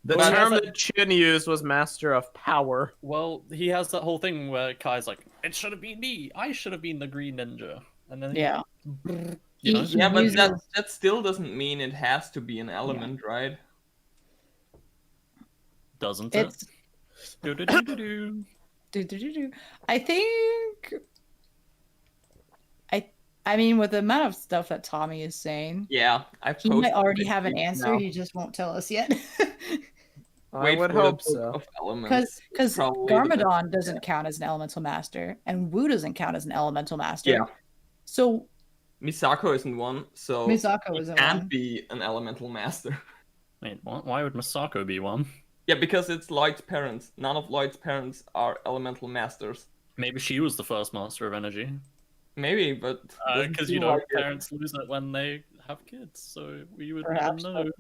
The Well, term that's that Chin used was master of power. Well, he has that whole thing where Kai's like, "It should have been me. I should have been the green ninja." And then Yeah. you know, He Yeah, but uses- that still doesn't mean it has to be an element, right? doesn't it? It's Do-do-do-do-do. do. I think. I mean, with the amount of stuff that Tommy is saying, Yeah, I he might posted already it have an now. answer. He just won't tell us yet. I Wait would for the hope book so. of elements. Because Probably the best. Garmadon doesn't count as an elemental master, and Wu doesn't count as an elemental master. Yeah. So Misako isn't one, so Misako he isn't can't one. be an elemental master. Wait, what? Why would Masako be one? Yeah, because it's Lloyd's parents. None of Lloyd's parents are elemental masters. Maybe she was the first master of energy. Maybe, but doesn't Because seem like it. parents lose it when they have kids, so we would Perhaps, never know.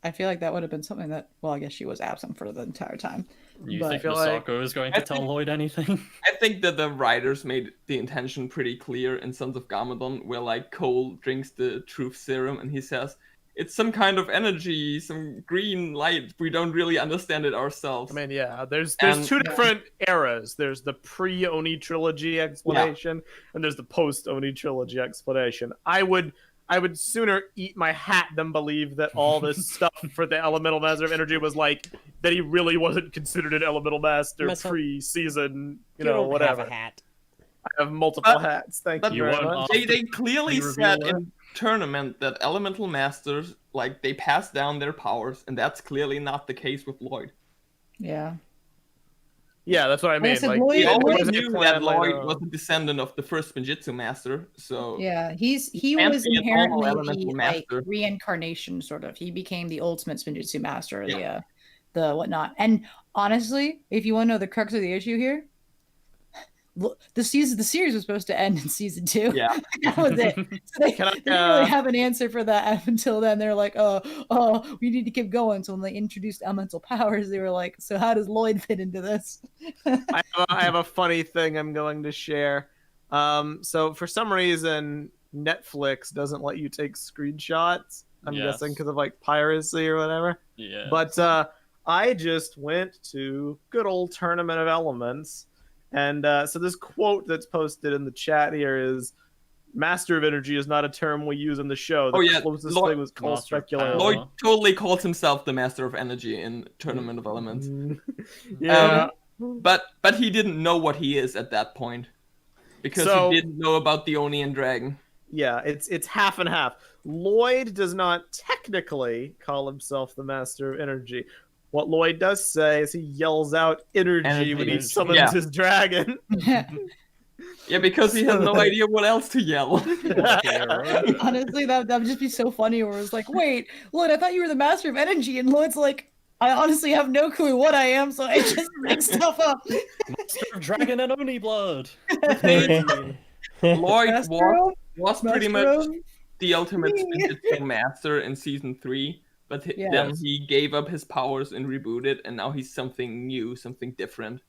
I feel like that would have been something that. Well, I guess she was absent for the entire time. You But- think I feel like- Masako is going I to tell think- Lloyd anything? I think that the writers made the intention pretty clear in Sons of Garmadon, where like Cole drinks the truth serum and he says, "It's some kind of energy, some green light. We don't really understand it ourselves." I mean, yeah, there's And- two different eras. There's the pre-Oni trilogy explanation, and there's the post-Oni trilogy explanation. I would sooner eat my hat than believe that all this stuff for the elemental master of energy was like that he really wasn't considered an elemental master Mess up. pre-season, You know, don't whatever. have a hat. I have multiple But- hats. Thank but you You very won't much. ask- They clearly Can you said reveal in tournament that elemental masters, like, they pass down their powers, and that's clearly not the case with Lloyd. Yeah. Yeah, that's what I mean. said Like, Lloyd- We it always wasn't knew planned that Lloyd later was on. a descendant of the first Spinjitzu master, so Yeah, he Can't was be a normal inherently elemental the like master. reincarnation sort of. He became the ultimate Spinjitzu master, Yeah. the whatnot. And honestly, if you want to know the crux of the issue here, the series was supposed to end in season 2. Yeah. That was it. So they Can I, didn't really have an answer for that up until then. They're like, oh, we need to keep going. So when they introduced elemental powers, they were like, so how does Lloyd fit into this? I have a funny thing I'm going to share. So for some reason, Netflix doesn't let you take screenshots. I'm guessing because of like piracy or whatever. Yeah. But I just went to good old Tournament of Elements, and so this quote that's posted in the chat here is, "Master of Energy is not a term we use in the show. The closest thing was called Master of speculator." Power. Lloyd totally calls himself the Master of Energy in Tournament of Elements. Yeah. But he didn't know what he is at that point. Because So- he didn't know about the Onian Dragon. Yeah, it's half and half. Lloyd does not technically call himself the Master of Energy. What Lloyd does say is he yells out energy when he Energy. summons Yeah. his dragon. Yeah, because he has no idea what else to yell. Honestly, that would just be so funny where it's like, wait, Lloyd, I thought you were the Master of Energy. And Lloyd's like, I honestly have no clue what I am, so I just make stuff up. Master of Dragon and Oni Blood. Lloyd Master was pretty much of the ultimate me. Spinjitzu master in season 3, but then he gave up his powers and rebooted, and now he's something new, something different.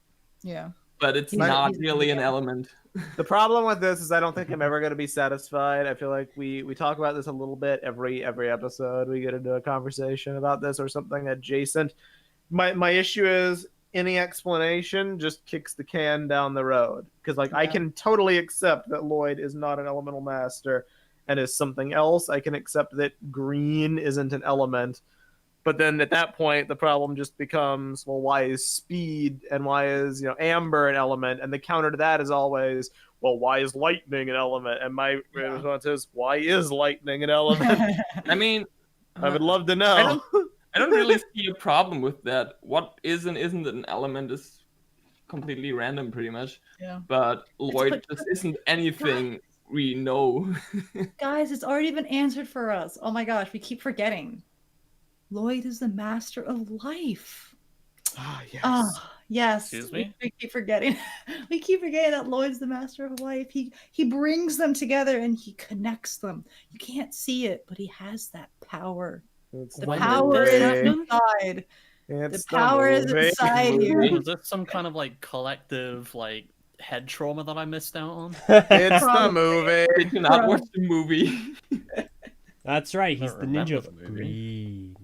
Yeah. But it's He's- not he's- really an element. The problem with this is I don't think I'm ever going to be satisfied. I feel like we talk about this a little bit every episode. We get into a conversation about this or something adjacent. My issue is any explanation just kicks the can down the road, because like I Yeah. can totally accept that Lloyd is not an elemental master and is something else. I can accept that green isn't an element. But then at that point, the problem just becomes, well, why is speed and why is amber an element? And the counter to that is always, well, why is lightning an element? And my response is, why is lightning an element? I mean, I would love to know. I don't really see a problem with that. What is and isn't an element is completely random, pretty much. Yeah. But Lloyd just isn't anything we know. Guys, it's already been answered for us. Oh my gosh, we keep forgetting. Lloyd is the master of life. Ah, yes. Oh, yes. Excuse me? We keep forgetting. We keep forgetting that Lloyd's the master of life. He brings them together and he connects them. You can't see it, but he has that power. It's The the power movie. is inside. It's The power is movie. inside you. Is this some kind of like collective like head trauma that I missed out on? It's the Probably. movie. Did you not watch the movie? That's right. He's don't the ninja remember of the movie. green.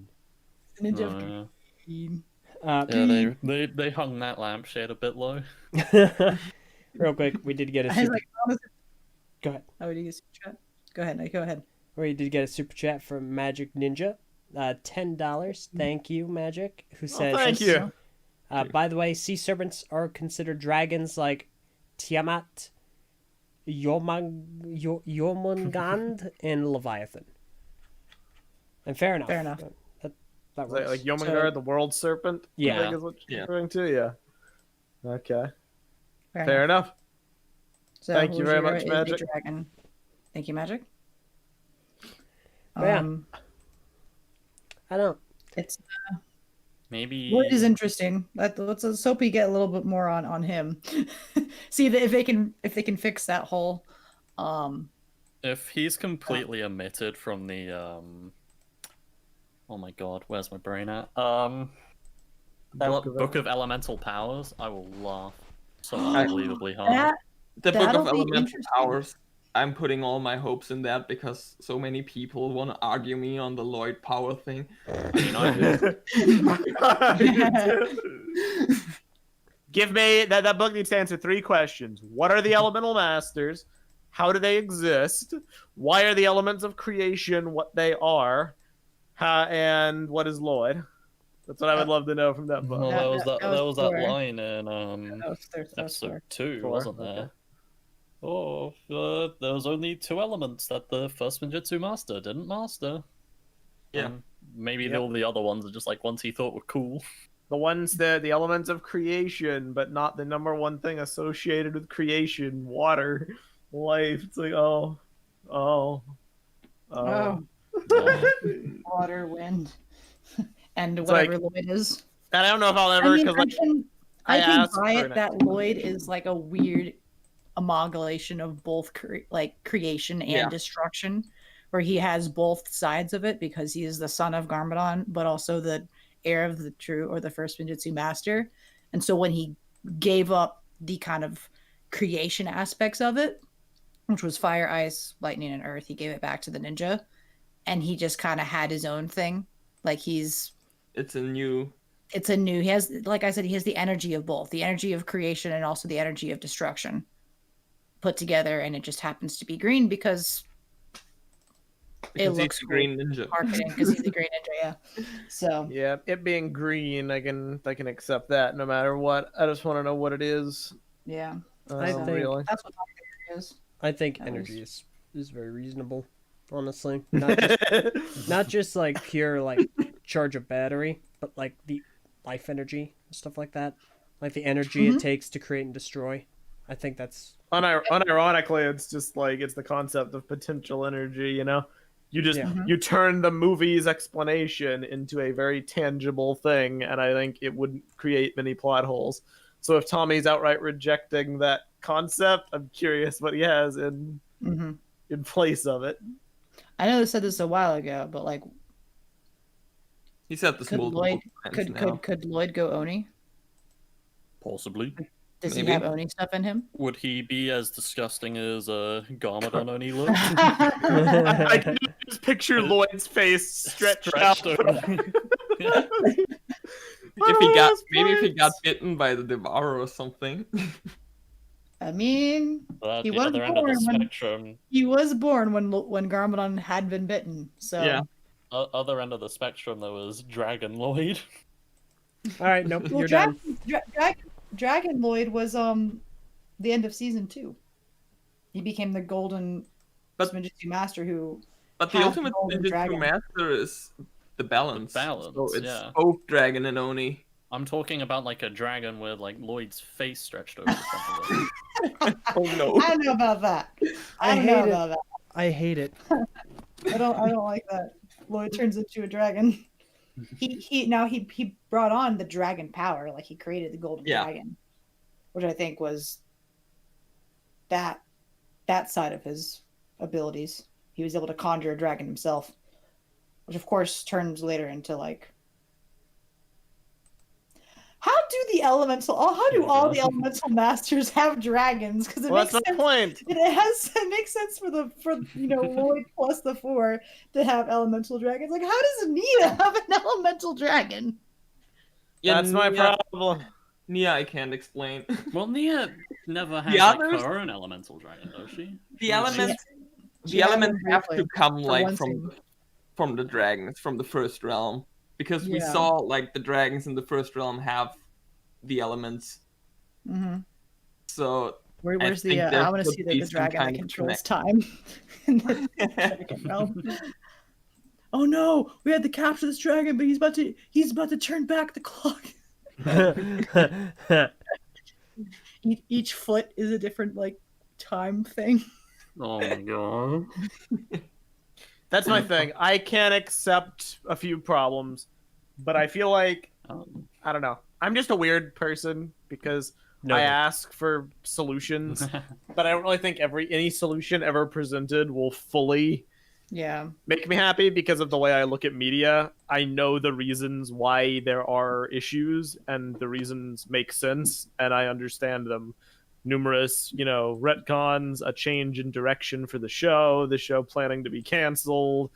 Ninja Oh, of yeah. Green. Yeah, they hung that lampshade a bit low. Real quick, we did get a I was super. like, honestly, Go ahead. oh, did you get a super chat? Go ahead, Nick, go ahead. We did get a super chat from Magic Ninja, $10. Thank you, Magic. Who says? Thank you. By the way, sea serpents are considered dragons like Tiamat, Jormungand, and Leviathan. And fair enough. Fair enough. That Is that works. like Yomungard, the world serpent? Yeah. I think is what you're Yeah. referring to. Yeah. Okay. Fair Fair enough. enough. So Thank you very Ujira much, is a Magic. Dragon. Thank you, Magic. Yeah. I don't. It's Maybe Lloyd is interesting. Let's hope we get a little bit more on him. See if they can fix that whole. if he's completely omitted from the oh my god, where's my brain at? Book of Elemental Powers, I will laugh so unbelievably hard. That The Book That'll of be Elemental interesting. Powers. I'm putting all my hopes in that because so many people want to argue me on the Lloyd power thing. Give me that book needs to answer 3 questions. What are the elemental masters? How do they exist? Why are the elements of creation what they are? And what is Lloyd? That's what I would love to know from that book. Well, there was that four. line in that was episode four. 2, 4, wasn't there? okay. Oh, there was only 2 elements that the first Ninjutsu master didn't master. Yeah. Maybe Yep. all the other ones are just like ones he thought were cool. The ones that the elements of creation, but not the number one thing associated with creation: water, life. It's like Oh. Oh. Water, wind, and It's whatever Lloyd is. And I don't know if I'll ever, I mean, because I can asked buy for it an- that Lloyd is like a weird amalgamation of both creation and Yeah. destruction, where he has both sides of it because he is the son of Garmadon, but also the heir of the true or the first Ninjutsu master. And so when he gave up the kind of creation aspects of it, which was fire, ice, lightning, and earth, he gave it back to the ninja, and he just kind of had his own thing. Like It's a new. he has, like I said, he has the energy of both, the energy of creation and also the energy of destruction put together, and it just happens to be green because it Because looks he's a cool green ninja. marketing because he's a green ninja, yeah. So Yeah, it being green, I can accept that no matter what. I just want to know what it is. yeah, I think- Really. that's what my theory is. I think That energy was- is very reasonable, honestly. Not just like pure like charge of battery, but like the life energy and stuff like that. Like the energy it takes to create and destroy. I think that's Unironically, it's just like it's the concept of potential energy. You just Yeah. you turn the movie's explanation into a very tangible thing, and I think it wouldn't create many plot holes. So if Tommy's outright rejecting that concept, I'm curious what he has in place of it. I know they said this a while ago, but like, He said this could multiple Lloyd times now. could Lloyd go Oni? Possibly. Does Maybe. he have Oni stuff in him? Would he be as disgusting as Garmadon only looks? I can just picture Lloyd's face stretched out. If he got bitten by the Devourer or something. I mean, At he the was other end of the born when spectrum, he was born when Garmadon had been bitten. So Yeah. other end of the spectrum, there was Dragon Lloyd. all right. Nope, Well, you're done. Dragon Lloyd was the end of season 2. He became the golden But- Ninjutsu master who. But the Half ultimate golden Ninjutsu dragon. master is the balance. The balance, So it's yeah. both dragon and Oni. I'm talking about like a dragon with like Lloyd's face stretched over something. Oh no. I don't know about that. I I don't hate know it. about that. I hate it. I don't like that. Lloyd turns into a dragon. He brought on the dragon power, like he created the golden Yeah. dragon, which I think was that side of his abilities. He was able to conjure a dragon himself, which of course turns later into like. How do all the elemental masters have dragons? Because it Well, makes that's my sense. point. It makes sense for Lloyd plus the 4 to have elemental dragons. Like, how does Nia have an elemental dragon? Yeah, That's my Nia- problem. Nia, I can't explain. Well, Nia never had The like, others- her own elemental dragon, does she? The elements, She had elements one have to briefly, come for like one from scene. from the dragons, from the first realm, because we Yeah. saw like the dragons in the first realm have the elements. Mm-hmm. So Where's the? think I there want to could see be the some dragon that kind of controls time. in the second realm. Oh no! We had to capture this dragon, but he's about to turn back the clock. Each foot is a different like time thing. Oh my god. That's my thing. I can accept a few problems, but I feel like I don't know. I'm just a weird person because No. I ask for solutions, but I don't really think any solution ever presented will fully Yeah. make me happy because of the way I look at media. I know the reasons why there are issues, and the reasons make sense, and I understand them. Numerous, retcons, a change in direction for the show planning to be canceled,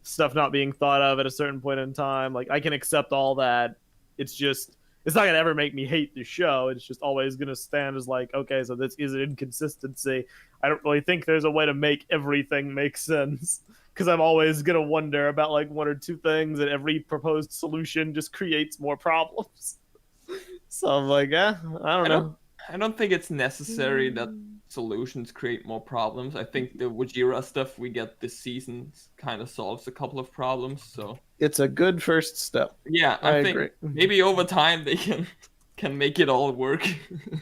stuff not being thought of at a certain point in time. Like, I can accept all that. It's not going to ever make me hate the show. It's just always going to stand as like, okay, so this is an inconsistency. I don't really think there's a way to make everything make sense, because I'm always going to wonder about like one or two things, and every proposed solution just creates more problems. So I'm like, I don't know. I don't think it's necessary that solutions create more problems. I think the Wajira stuff we get this season kind of solves a couple of problems. So It's a good first step. yeah, I I think agree. maybe over time they can make it all work.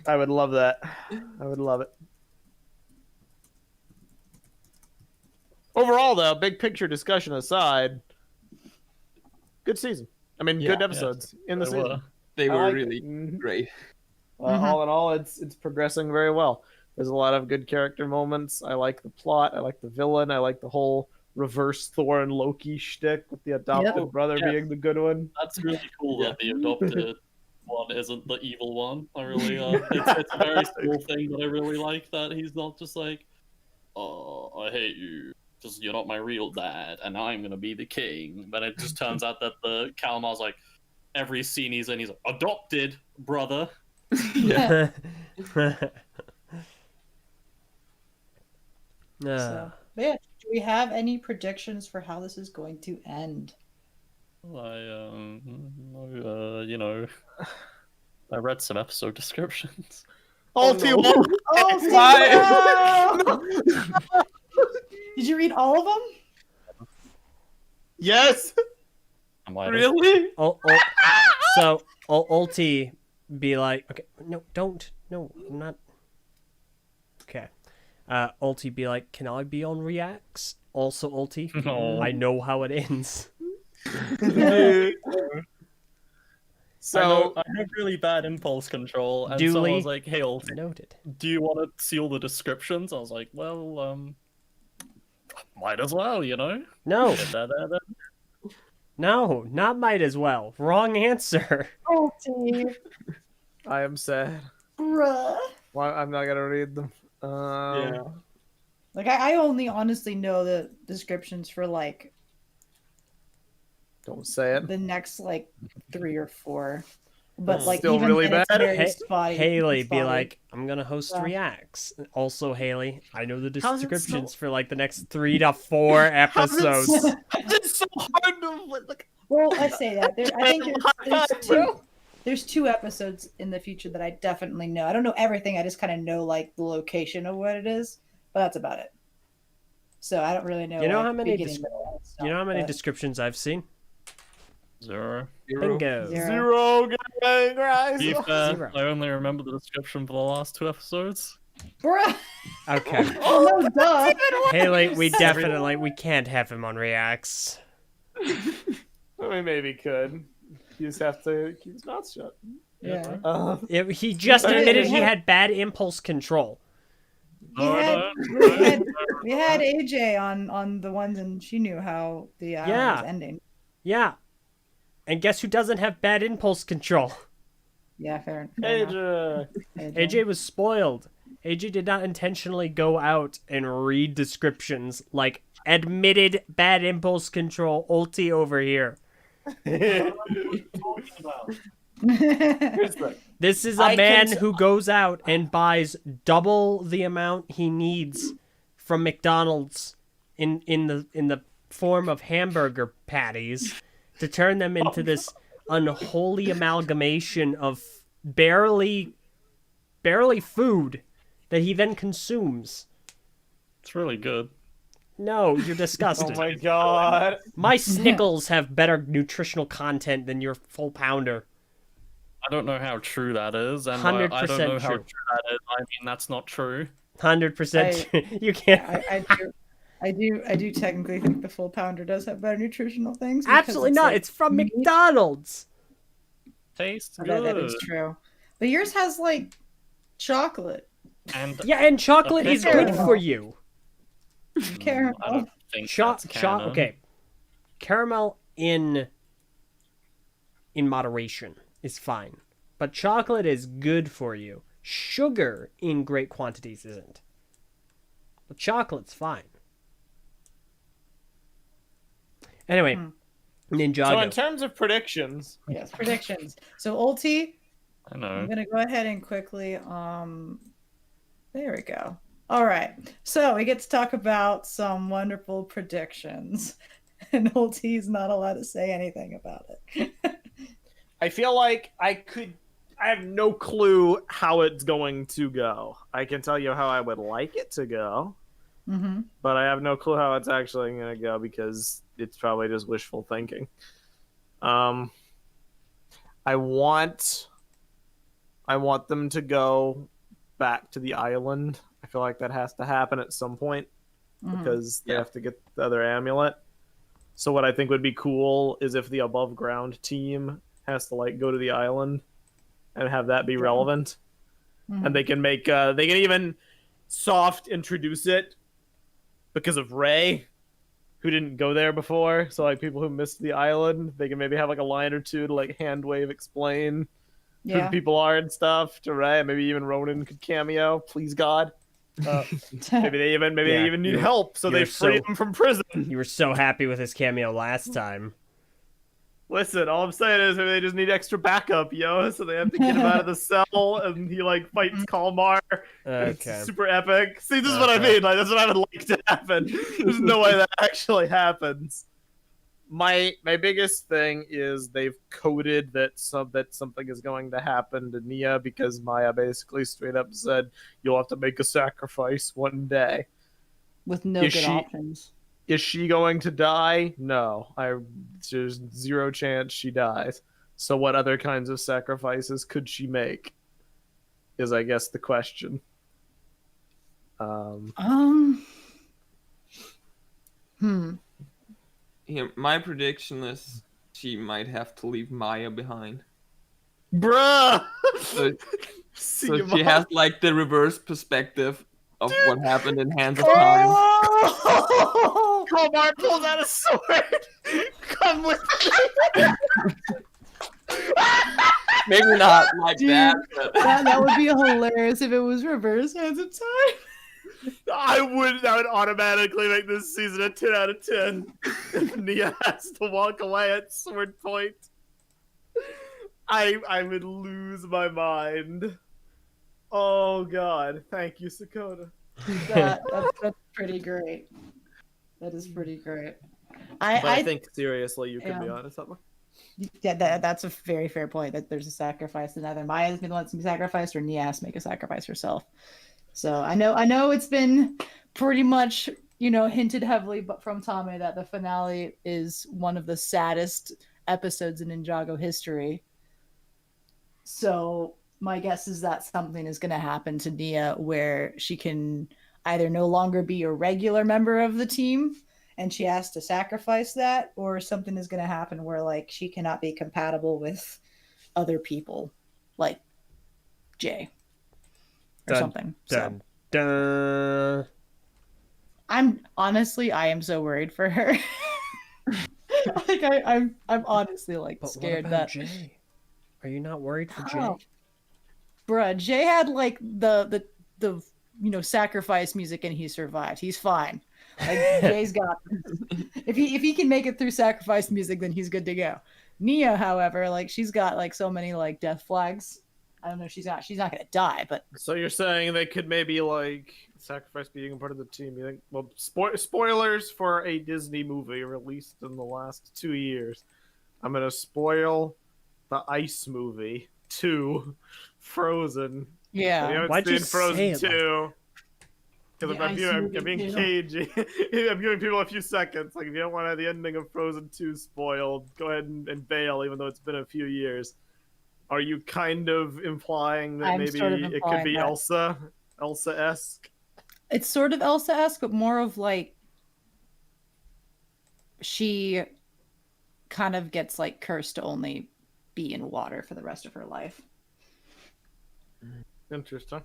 I would love that. I would love it. Overall, though, big picture discussion aside, good season. I mean, Yeah, good episodes in the They season. were. They I were like really it. Mhm. great. All in all, it's progressing very well. There's a lot of good character moments. I like the plot. I like the villain. I like the whole reverse Thor and Loki shtick with the adopted Yep. brother Yeah. being the good one. That's really cool Yeah. that the adopted one isn't the evil one. I really, it's a very small thing, but I really like that he's not just like, oh, I hate you because you're not my real dad, and I'm gonna be the king. But it just turns out that the Kalmar's like, every scene he's in, he's like, adopted brother. Yeah. So, but yeah, do we have any predictions for how this is going to end? You know, I read some episode descriptions. All no. team. Oh, did you read all of them? Yes. I might have. Really? So Ulti be like, okay, no, don't, no, I'm not. Okay, Ulti be like, can I be on Reacts? Also, Ulti, No. I know how it ends. So I have really bad impulse control, and Duly someone was like, "Hey, Ulti, Noted. do you want to see all the descriptions?" I was like, "Well, might as well, you know." No, Da-da-da-da. no, not might as well. Wrong answer. Oh, dear. I am sad. Bruh. Well, I'm not gonna read them. Yeah. Like, I only honestly know the descriptions for, like, Don't say it. the next, like, 3 or 4. But, like, Still even really then, it's bad. very Hey, spotty. Haley It's be spotty. like, I'm gonna host Yeah. Reacts. Also, Haley, I know the How's it descriptions so- for like the next 3 to 4 episodes. It's so hard to like. Well, I say that. I think there's Time, two. bro. There's 2 episodes in the future that I definitely know. I don't know everything. I just kind of know like the location of what it is, but that's about it. So I don't really know. You know like, how many beginning, middle, and stuff, You know how many but- descriptions I've seen? 0. Bingo. Zero gang, guys. To be fair, Zero. I only remember the description for the last 2 episodes. Bruh. Okay. Oh no, duh. Haley, we can't have him on Reacts. We maybe could. You just have to keep his mouth shut. Yeah. He just But admitted he yeah. had bad impulse control. We had AJ on the ones, and she knew how the island Yeah. was ending. Yeah. And guess who doesn't have bad impulse control? Yeah, fair Hey, enough. AJ was spoiled. AJ did not intentionally go out and read descriptions like admitted bad impulse control Ulti over here. This is a I man can- who goes out and buys double the amount he needs from McDonald's in the form of hamburger patties to turn them into this unholy amalgamation of barely food that he then consumes. It's really good. No, you're Oh disgusting. my god. My Snickles have better nutritional content than your full pounder. I don't know how true that is, and 100% I don't know how true. true that is. I mean, that's not true. 100%. You can't. I do technically think the full pounder does have better nutritional things. because Absolutely it's, not. like, It's from meat. McDonald's. Tastes That good. is true. But yours has like chocolate, And Yeah, and chocolate is good Caramel. for you. caramel. I don't think Shot, that's canon. okay. Caramel in moderation is fine, but chocolate is good for you. Sugar in great quantities isn't. But chocolate's fine. Anyway, Ninjago. So in terms of predictions, Yes, predictions. So Ulti, I know. I'm gonna go ahead and quickly there we go. All right. So we get to talk about some wonderful predictions. And Ulti's not allowed to say anything about it. I feel like I have no clue how it's going to go. I can tell you how I would like it to go, Mm-hmm. but I have no clue how it's actually going to go because it's probably just wishful thinking. I want them to go back to the island. I feel like that has to happen at some point because they have to get the other amulet. So what I think would be cool is if the above ground team has to like go to the island and have that be relevant. Mhm. And they can make they can even soft introduce it because of Ray, who didn't go there before. So like people who missed the island, they can maybe have like a line or two to like hand wave explain who the Yeah. people are and stuff to Ray. Maybe even Ronan could cameo. Please God. Maybe they even need help, so they free him from prison. You were so happy with his cameo last time. Listen, all I'm saying is maybe they just need extra backup, yo. So they have to get him out of the cell, and he like fights Kalmar. Okay. It's super epic. See, this is what I mean. Like, that's what I would like to happen. There's no way that actually happens. My biggest thing is they've coded that something is going to happen to Nia because Maya basically straight up said you'll have to make a sacrifice one day. With no good options. Is she going to die? No. There's zero chance she dies. So what other kinds of sacrifices could she make? Is I guess the question. Here, my prediction is she might have to leave Maya behind. Bruh! So she has like the reverse perspective of what happened in Hands of Time. Oh! Kalmar pulls out a sword. Come with me. Maybe not like Dude, that. But... that would be hilarious if it was reverse Hands of Time. That would automatically make this season a 10 out of 10. If Nia has to walk away at sword point. I would lose my mind. Oh god. Thank you, Sakota. That's pretty great. That is pretty great. I think seriously you could be Yeah. honest something. Yeah, that's a very fair point. That there's a sacrifice, and either Maya's been the one that's been sacrificed, or Nia has to make a sacrifice herself. So I know it's been pretty much hinted heavily, but from Tommy that the finale is one of the saddest episodes in Ninjago history. So my guess is that something is going to happen to Nia where she can either no longer be a regular member of the team and she has to sacrifice that, or something is going to happen where like she cannot be compatible with other people like Jay or something. Dun, So dun. I am so worried for her. Like I'm honestly like But scared what about that Jay? Are you not worried for Jay? Oh. Bruh, Jay had like the sacrifice music and he survived. He's fine. Like Jay's got this. If he can make it through sacrifice music, then he's good to go. Nia, however, like she's got like so many like death flags. I don't know, she's not gonna die, but So you're saying they could maybe like sacrifice being a part of the team? You think? Well, spoilers for a Disney movie released in the last 2 years. I'm gonna spoil the Ice movie 2, Frozen. yeah. If you haven't Why'd you seen Frozen say it like 2. Because The Ice I'm movie being 2. cagey. I'm giving people a few seconds. Like if you don't want to have the ending of Frozen 2 spoiled, go ahead and bail, even though it's been a few years. Are you kind of implying that I'm maybe sort of it could implying be that. Elsa-esque? It's sort of Elsa-esque, but more of like she kind of gets like cursed to only be in water for the rest of her life. Interesting.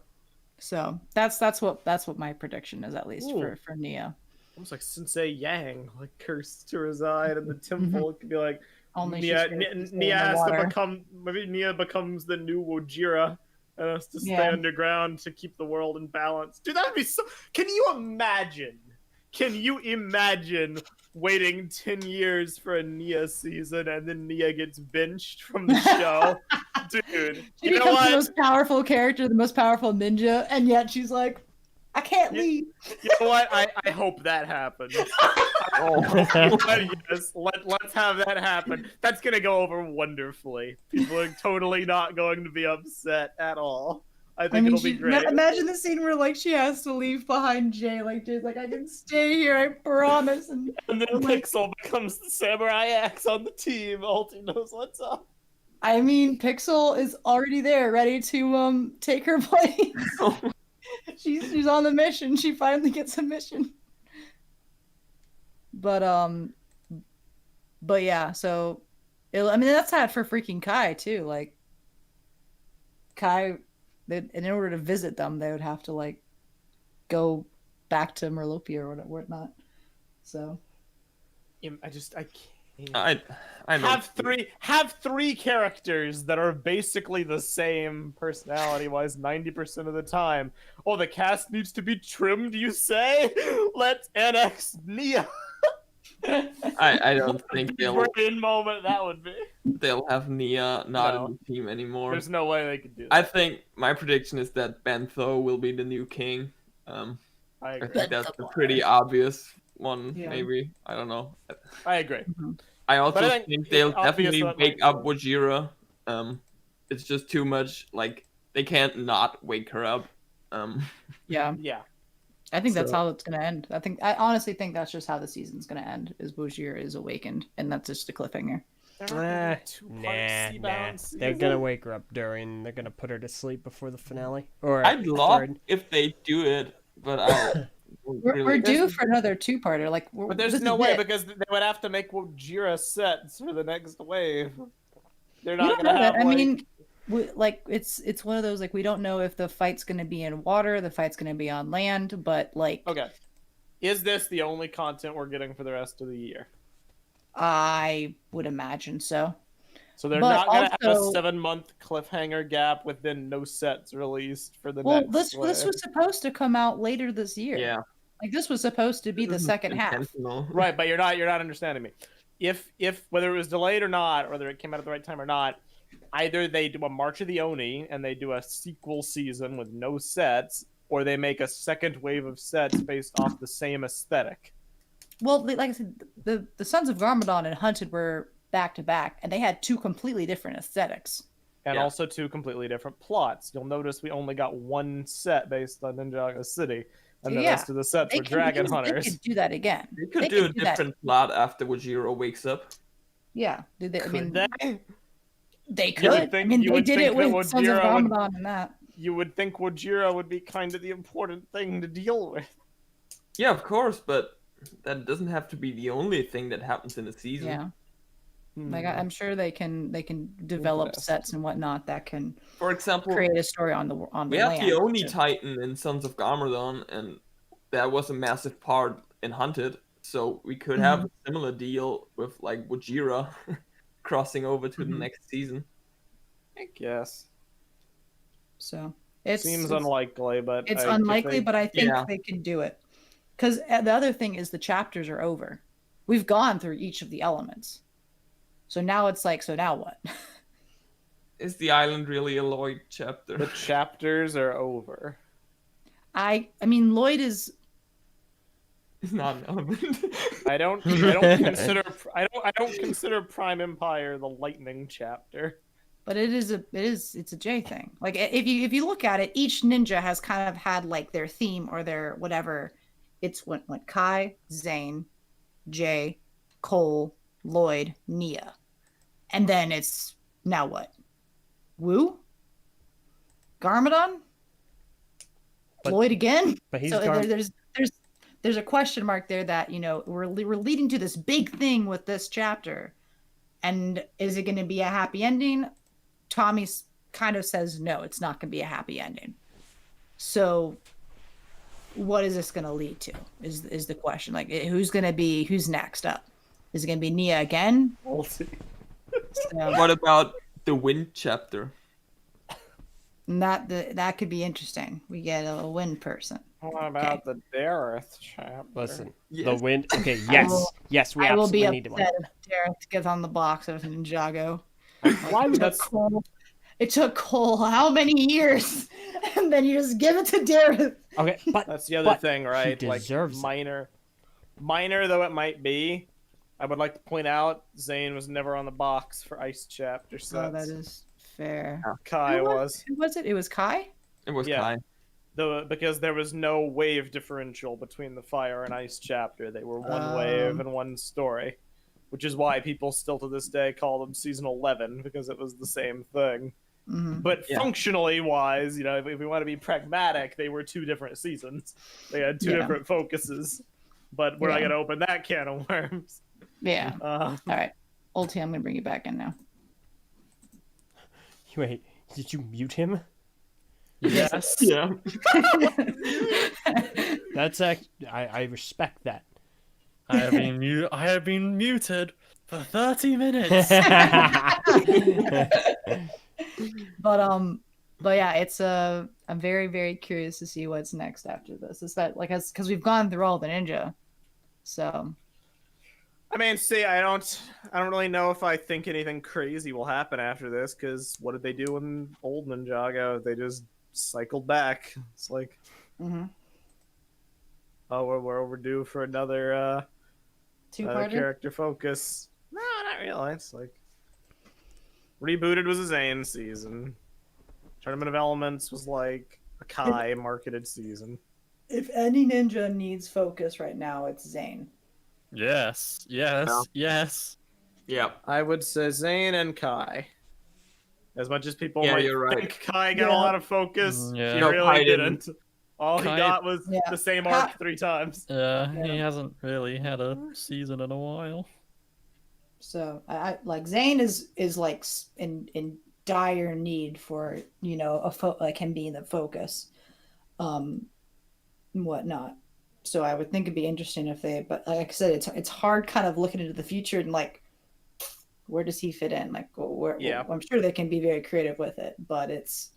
So that's what my prediction is, at least Ooh. for Nia. Almost like Sensei Yang, like cursed to reside in the temple. It could be like Only Nia she's cursed to stay Nia in the has to water. become, maybe Nia becomes the new Wojira and has to stay Yeah. underground to keep the world in balance. Dude, that would be so. Can you imagine? Can you imagine waiting 10 years for a Nia season and then Nia gets benched from the show? Dude, She you know becomes the what? most powerful character, the most powerful ninja, and yet she's like, I can't leave. You know what? I hope that happens. Yes, let's have that happen. That's gonna go over wonderfully. People are totally not going to be upset at all. I think it'll be great. Imagine the scene where like she has to leave behind Jay. Like Jay's like, I can stay here, I promise. And then like, Pixel becomes the samurai axe on the team. Ulti knows what's up. I mean, Pixel is already there, ready to take her place. She's on the mission. She finally gets a mission. But yeah, so I mean that's sad for freaking Kai too. Like Kai, in order to visit them, they would have to like go back to Merlopia or whatnot. So I can't. I don't Have three characters that are basically the same personality-wise 90% of the time. Oh, the cast needs to be trimmed, you say? Let's NX Nia. I don't think Brain moment that would be. they'll have Nia not No. in the team anymore. There's no way they could do that. I think my prediction is that Bentho will be the new king. I I agree. think that's a pretty obvious one, Yeah. maybe. I don't know. I agree. I also But I think think they'll it's obvious definitely what wake might up Wojira. It's just too much. Like they can't not wake her up. yeah, Yeah. I think that's So- how it's gonna end. I honestly think that's just how the season's gonna end. Is Bojir is awakened, and that's just a cliffhanger. Nah. They're gonna wake her up during. They're gonna put her to sleep before the finale. Or I'd love during- if they do it, but I We're due for another two-parter. Like, But there's no way because they would have to make Wojira sets for the next wave. They're we not don't gonna know have that. I like... mean, it's one of those like we don't know if the fight's gonna be in water, the fight's gonna be on land, but like Okay. Is this the only content we're getting for the rest of the year? I would imagine so. So they're But not going to have a also- 7-month cliffhanger gap with then no sets released for the Well, next this wave. was supposed to come out later this year. Yeah. Like this was supposed to be the second half. Intentional. Right, but you're not understanding me. If whether it was delayed or not, or whether it came out at the right time or not, either they do a March of the Oni and they do a sequel season with no sets, or they make a second wave of sets based off the same aesthetic. Well, like I said, the Sons of Garmadon and Hunted were back to back, and they had two completely different aesthetics. And Yeah. also two completely different plots. You'll notice we only got one set based on Ninjago City, and the Yeah. rest of the sets They were Dragon Hunters. They could do that again. They could They do a could do that. different plot after Wojiro wakes up. Yeah, I Could mean, they? they You would could. think- I mean, you they would did think it that with Sons of Wojiro would- Garmadon and that. You would think Wojira would be kind of the important thing to deal with. Yeah, of course, but that doesn't have to be the only thing that happens in a season. Yeah, like I'm sure they can develop Interesting. sets and whatnot that can For example, create a story on the we have land. the Oni too. Titan in Sons of Garmadon, and that was a massive part in Hunted. So we could have a similar deal with like Wojira crossing over to the next season. I guess. So it Seems unlikely, but It's if unlikely, they- but I think Yeah. they can do it. Because the other thing is the chapters are over. We've gone through each of the elements. So now it's like, so now what? Is the island really a Lloyd chapter? the chapters are over. I mean, Lloyd is It's not an element. I don't consider Prime Empire the Lightning chapter. but it's a J thing. Like if you look at it, each ninja has kind of had like their theme or their whatever. It's went Kai, Zane, Jay, Cole, Lloyd, Nia. And then it's now what? Wu? Garmadon? But- Lloyd again? But he's So Gar- there's a question mark there that, you know, we're leading to this big thing with this chapter. And is it going to be a happy ending? Tommy kind of says no, it's not going to be a happy ending. So what is this going to lead to is the question. Like who's next up? Is it going to be Nia again? We'll see. So, What about the Wind chapter? that could be interesting. We get a wind person. What about the Dareth chapter? Listen, Yes. the wind. Okay, yes, yes, we I will be absolutely need one. upset if Dareth gets on the box of Ninjago. Why would that? It took Cole how many years? And then you just give it to Dareth. Okay, but That's the other But thing, right? he Like deserves it. minor though it might be. I would like to point out Zane was never on the box for Ice chapter sets. Oh, that is fair. Kai Who was. Who was it? It was Kai? It was Yeah. Kai. Because there was no wave differential between the Fire and Ice chapter. They were one wave and one story, which is why people still to this day call them season 11 because it was the same thing. Mhm. But Yeah. functionally wise, you know, if we want to be pragmatic, they were two different seasons. They had two Yeah. different focuses. But we're not Yeah. going to open that can of worms. Yeah. Uh, All right. Old T, I'm going to bring you back in now. wait, Did you mute him? Yes. Yeah. That's I respect that. I have been muted for 30 minutes. But yeah, it's I'm very, very curious to see what's next after this. Is that like because we've gone through all the ninja, so I mean, see, I don't really know if I think anything crazy will happen after this. Because what did they do in old Ninjago? They just cycled back. It's like, mm-hmm. oh, we're overdue for another Two-parter? character focus. No, not really. It's like rebooted was a Zane season. Tournament of Elements was like a Kai marketed season. If any ninja needs focus right now, it's Zane. Yes. Yes. Yeah. Yes. Yeah. I would say Zane and Kai. As much as people Yeah, might you're right. think Kai got a Yeah. lot of focus, Yeah. he No, really Kai didn't. All Kai- he got was Yeah. the same arc 3 times. He Yeah. hasn't really had a season in a while. So I like Zane is like in dire need for like him being the focus, and whatnot. So I would think it'd be interesting if they, but like I said, it's hard kind of looking into the future and like where does he fit in? Like where? Yeah. I'm sure they can be very creative with it, but it's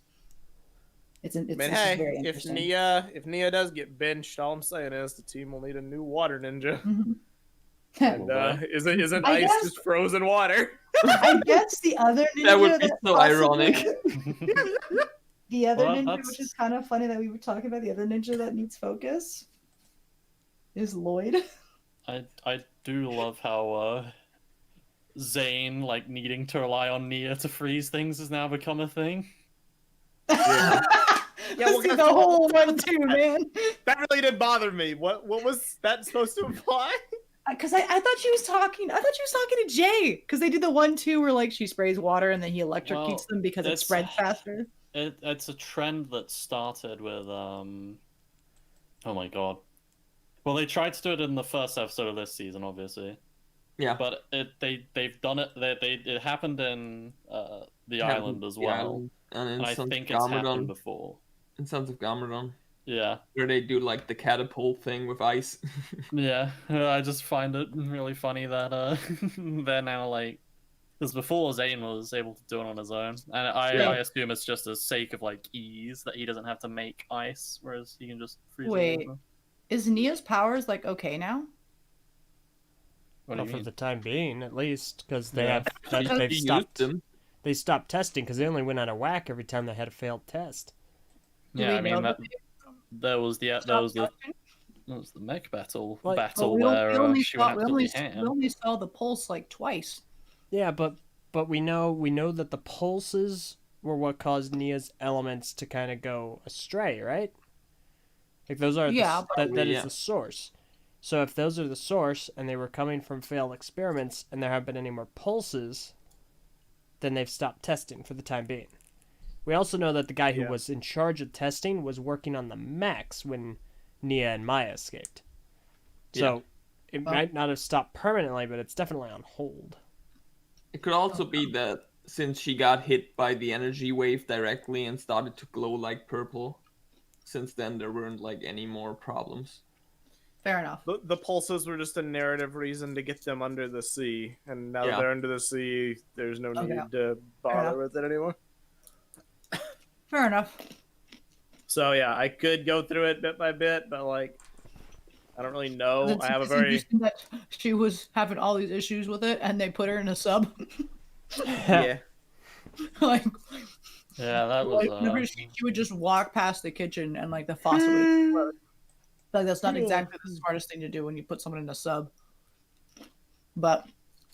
I mean, just hey, very if interesting. Nia does get benched, all I'm saying is the team will need a new water ninja. Mhm. And isn't I ice guess- just frozen water? I guess the other ninja That would be so possibly- ironic. The other Well, ninja, that's- which is kind of funny that we were talking about, the other ninja that needs focus is Lloyd. I do love how Zane like needing to rely on Nia to freeze things has now become a thing. Yeah, well, See, guess the what? whole one too, man. That really did bother me. What was that supposed to imply? Because I thought she was talking. I thought she was talking to Jay. Because they did the 1-2 where like she sprays water and then he electrocutes Well, them because it that's- spreads faster. It's a trend that started with oh my god. Well, they tried to do it in the first episode of this season, obviously, Yeah. but they've done it. It happened in the Happened island as the well, island, and in and I Sons think of it's Garmadon, happened before. in Sons of Garmadon, Yeah, where they do like the catapult thing with ice. yeah. I just find it really funny that they're now like, because before Zane was able to do it on his own, and I assume it's just a sake of like ease that he doesn't have to make ice, whereas he can just freeze Wait. the water. Is Nia's powers like okay now? What do Well, you for mean? the time being, at least, because they Yeah. they've He used stopped. them. They stopped testing because they only went out of whack every time they had a failed test. Do Yeah, we I mean know that that there was the Stop mech battle Like- battle we where only she went saw, we absolutely only, we ham. only saw the pulse like twice. Yeah, but we know that the pulses were what caused Nia's elements to kind of go astray, right? Like those are Yeah, that is Yeah. the source. So if those are the source and they were coming from failed experiments and there haven't been any more pulses, then they've stopped testing for the time being. We also know that the guy who Yeah. was in charge of testing was working on the mechs when Nia and Maya escaped. So it Well- might not have stopped permanently, but it's definitely on hold. It could also be that since she got hit by the energy wave directly and started to glow like purple, since then there weren't like any more problems. Fair enough. The pulses were just a narrative reason to get them under the sea, and now that Yeah. they're under the sea, there's no need Okay. to bother with it anymore. Fair enough. So yeah, I could go through it bit by bit, but like, I don't really know. It's- I have a it's very interesting that she was having all these issues with it, and they put her in a sub. yeah. like, Yeah, that was whenever she would just walk past the kitchen and like the faucet would explode. Like that's not exactly the smartest thing to do when you put someone in a sub. But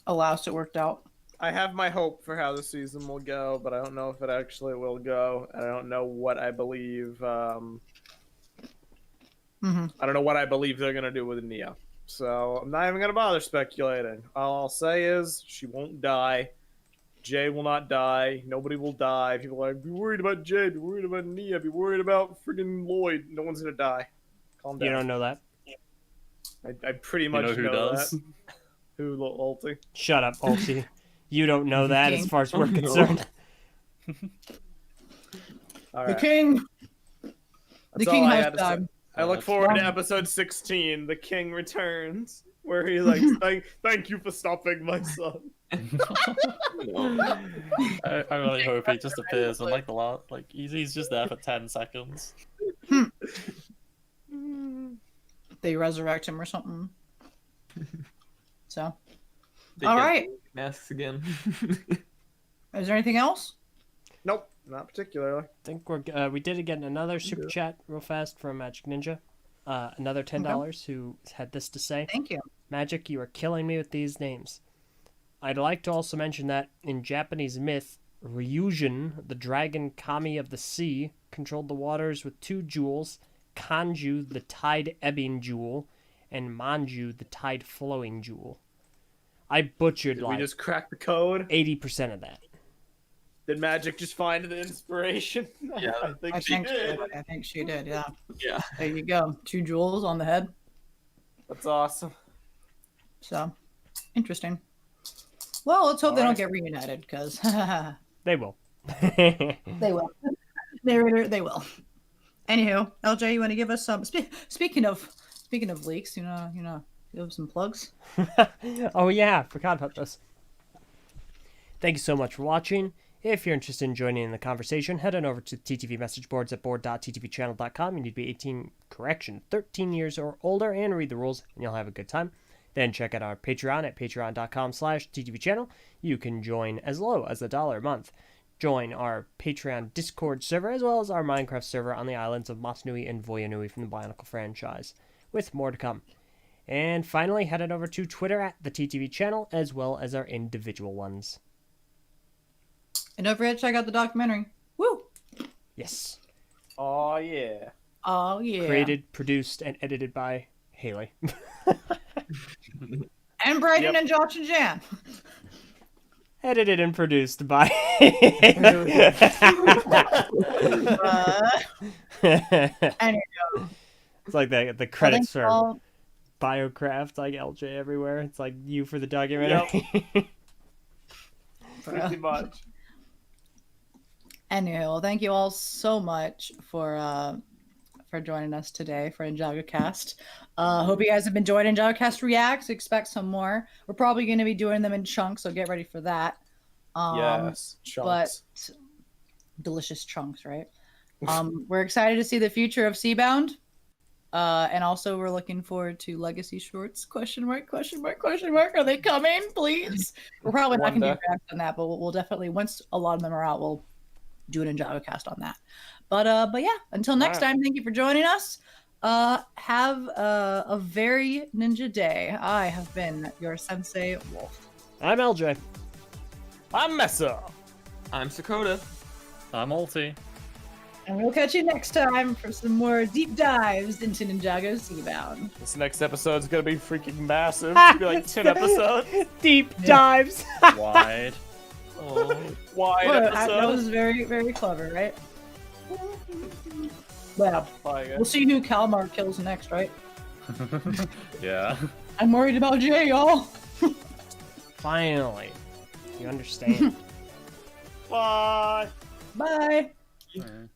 alas, it worked out. I have my hope for how the season will go, but I don't know if it actually will go. And I don't know what I believe. I don't know what I believe they're gonna do with Nia. So I'm not even gonna bother speculating. All I'll say is she won't die. Jay will not die. Nobody will die. People are like, be worried about Jay. Be worried about Nia. Be worried about friggin' Lloyd. No one's gonna die. Calm down. You don't know that? I pretty you much know who does. that. Who, Ulti? Shut up, Ulti. You don't know that as King. far as we're Oh, no. concerned. All The right. king. That's The king all I has had to say. time. I look That's forward to fine. episode 16, The King Returns, where he's like, thank you for stopping my son. I really hope he just appears and like the last, like he's just there for 10 seconds. They resurrect him or something. So, They all get right. masks again. Is there anything else? Nope, not particularly. I think we did get another super chat real fast from Magic Ninja. Another $10 who had this to say. Thank you. Magic, you are killing me with these names. I'd like to also mention that in Japanese myth, Ryujin, the dragon kami of the sea, controlled the waters with 2 jewels, Kanju, the tide ebbing jewel, and Manju, the tide flowing jewel. I butchered Did like we just crack the code? 80% of that. Did Magic just find the inspiration? Yeah. I think I she think did. I think she did. Yeah. Yeah. There you go. 2 jewels on the head. That's awesome. So, interesting. Well, let's hope they don't Alright. get reunited, because They will. they will. They will. Anywho, LJ, you want to give us some? Speaking of leaks, you have some plugs. Oh yeah, forgot about this. Thank you so much for watching. If you're interested in joining in the conversation, head on over to TTV message boards at board.ttvchannel.com. You need to be 13 years or older and read the rules, and you'll have a good time. Then check out our Patreon at patreon.com/TTVchannel. You can join as low as $1 a month. Join our Patreon Discord server, as well as our Minecraft server on the islands of Motunui and Voyanui from the Bionicle franchise, with more to come. And finally, head on over to Twitter at the TTV channel, as well as our individual ones. And don't forget to check out the documentary. Woo! Yes. Oh yeah. Oh yeah. Created, produced, and edited by Haley. And Brayden Yep. and Josh and Jan. Edited and produced by... Anyway, It's like the I credits think for all- Biocraft, like LJ everywhere. It's like you for the documentary. Pretty much. Anywho, thank you all so much for joining us today for NINJAGOCast. Hope you guys have enjoyed NINJAGOCast Reacts. Expect some more. We're probably going to be doing them in chunks, so get ready for that. Yes. But Chunks. delicious chunks, right? We're excited to see the future of Seabound. And also we're looking forward to Legacy Shorts. Question mark. Are they coming, please? We're probably not going to do reacts on that, but we'll definitely, once a lot of them are out, we'll do an NINJAGOcast on that. But yeah, until next time, thank you for joining us. Have a very ninja day. I have been your Sensei Wolf. I'm LJ. I'm Messa. I'm Sakota. I'm Ulti. And we'll catch you next time for some more deep dives into Ninjago Seabound. This next episode's gonna be freaking massive. It's gonna be like 10 episodes. Deep dives. Wide. Wide Well, that episode. was very, very clever, right? Well, Bye, guys. we'll see who Kalmar kills next, right? Yeah. I'm worried about Jay, y'all. Finally. You understand. Bye. Bye. Alright.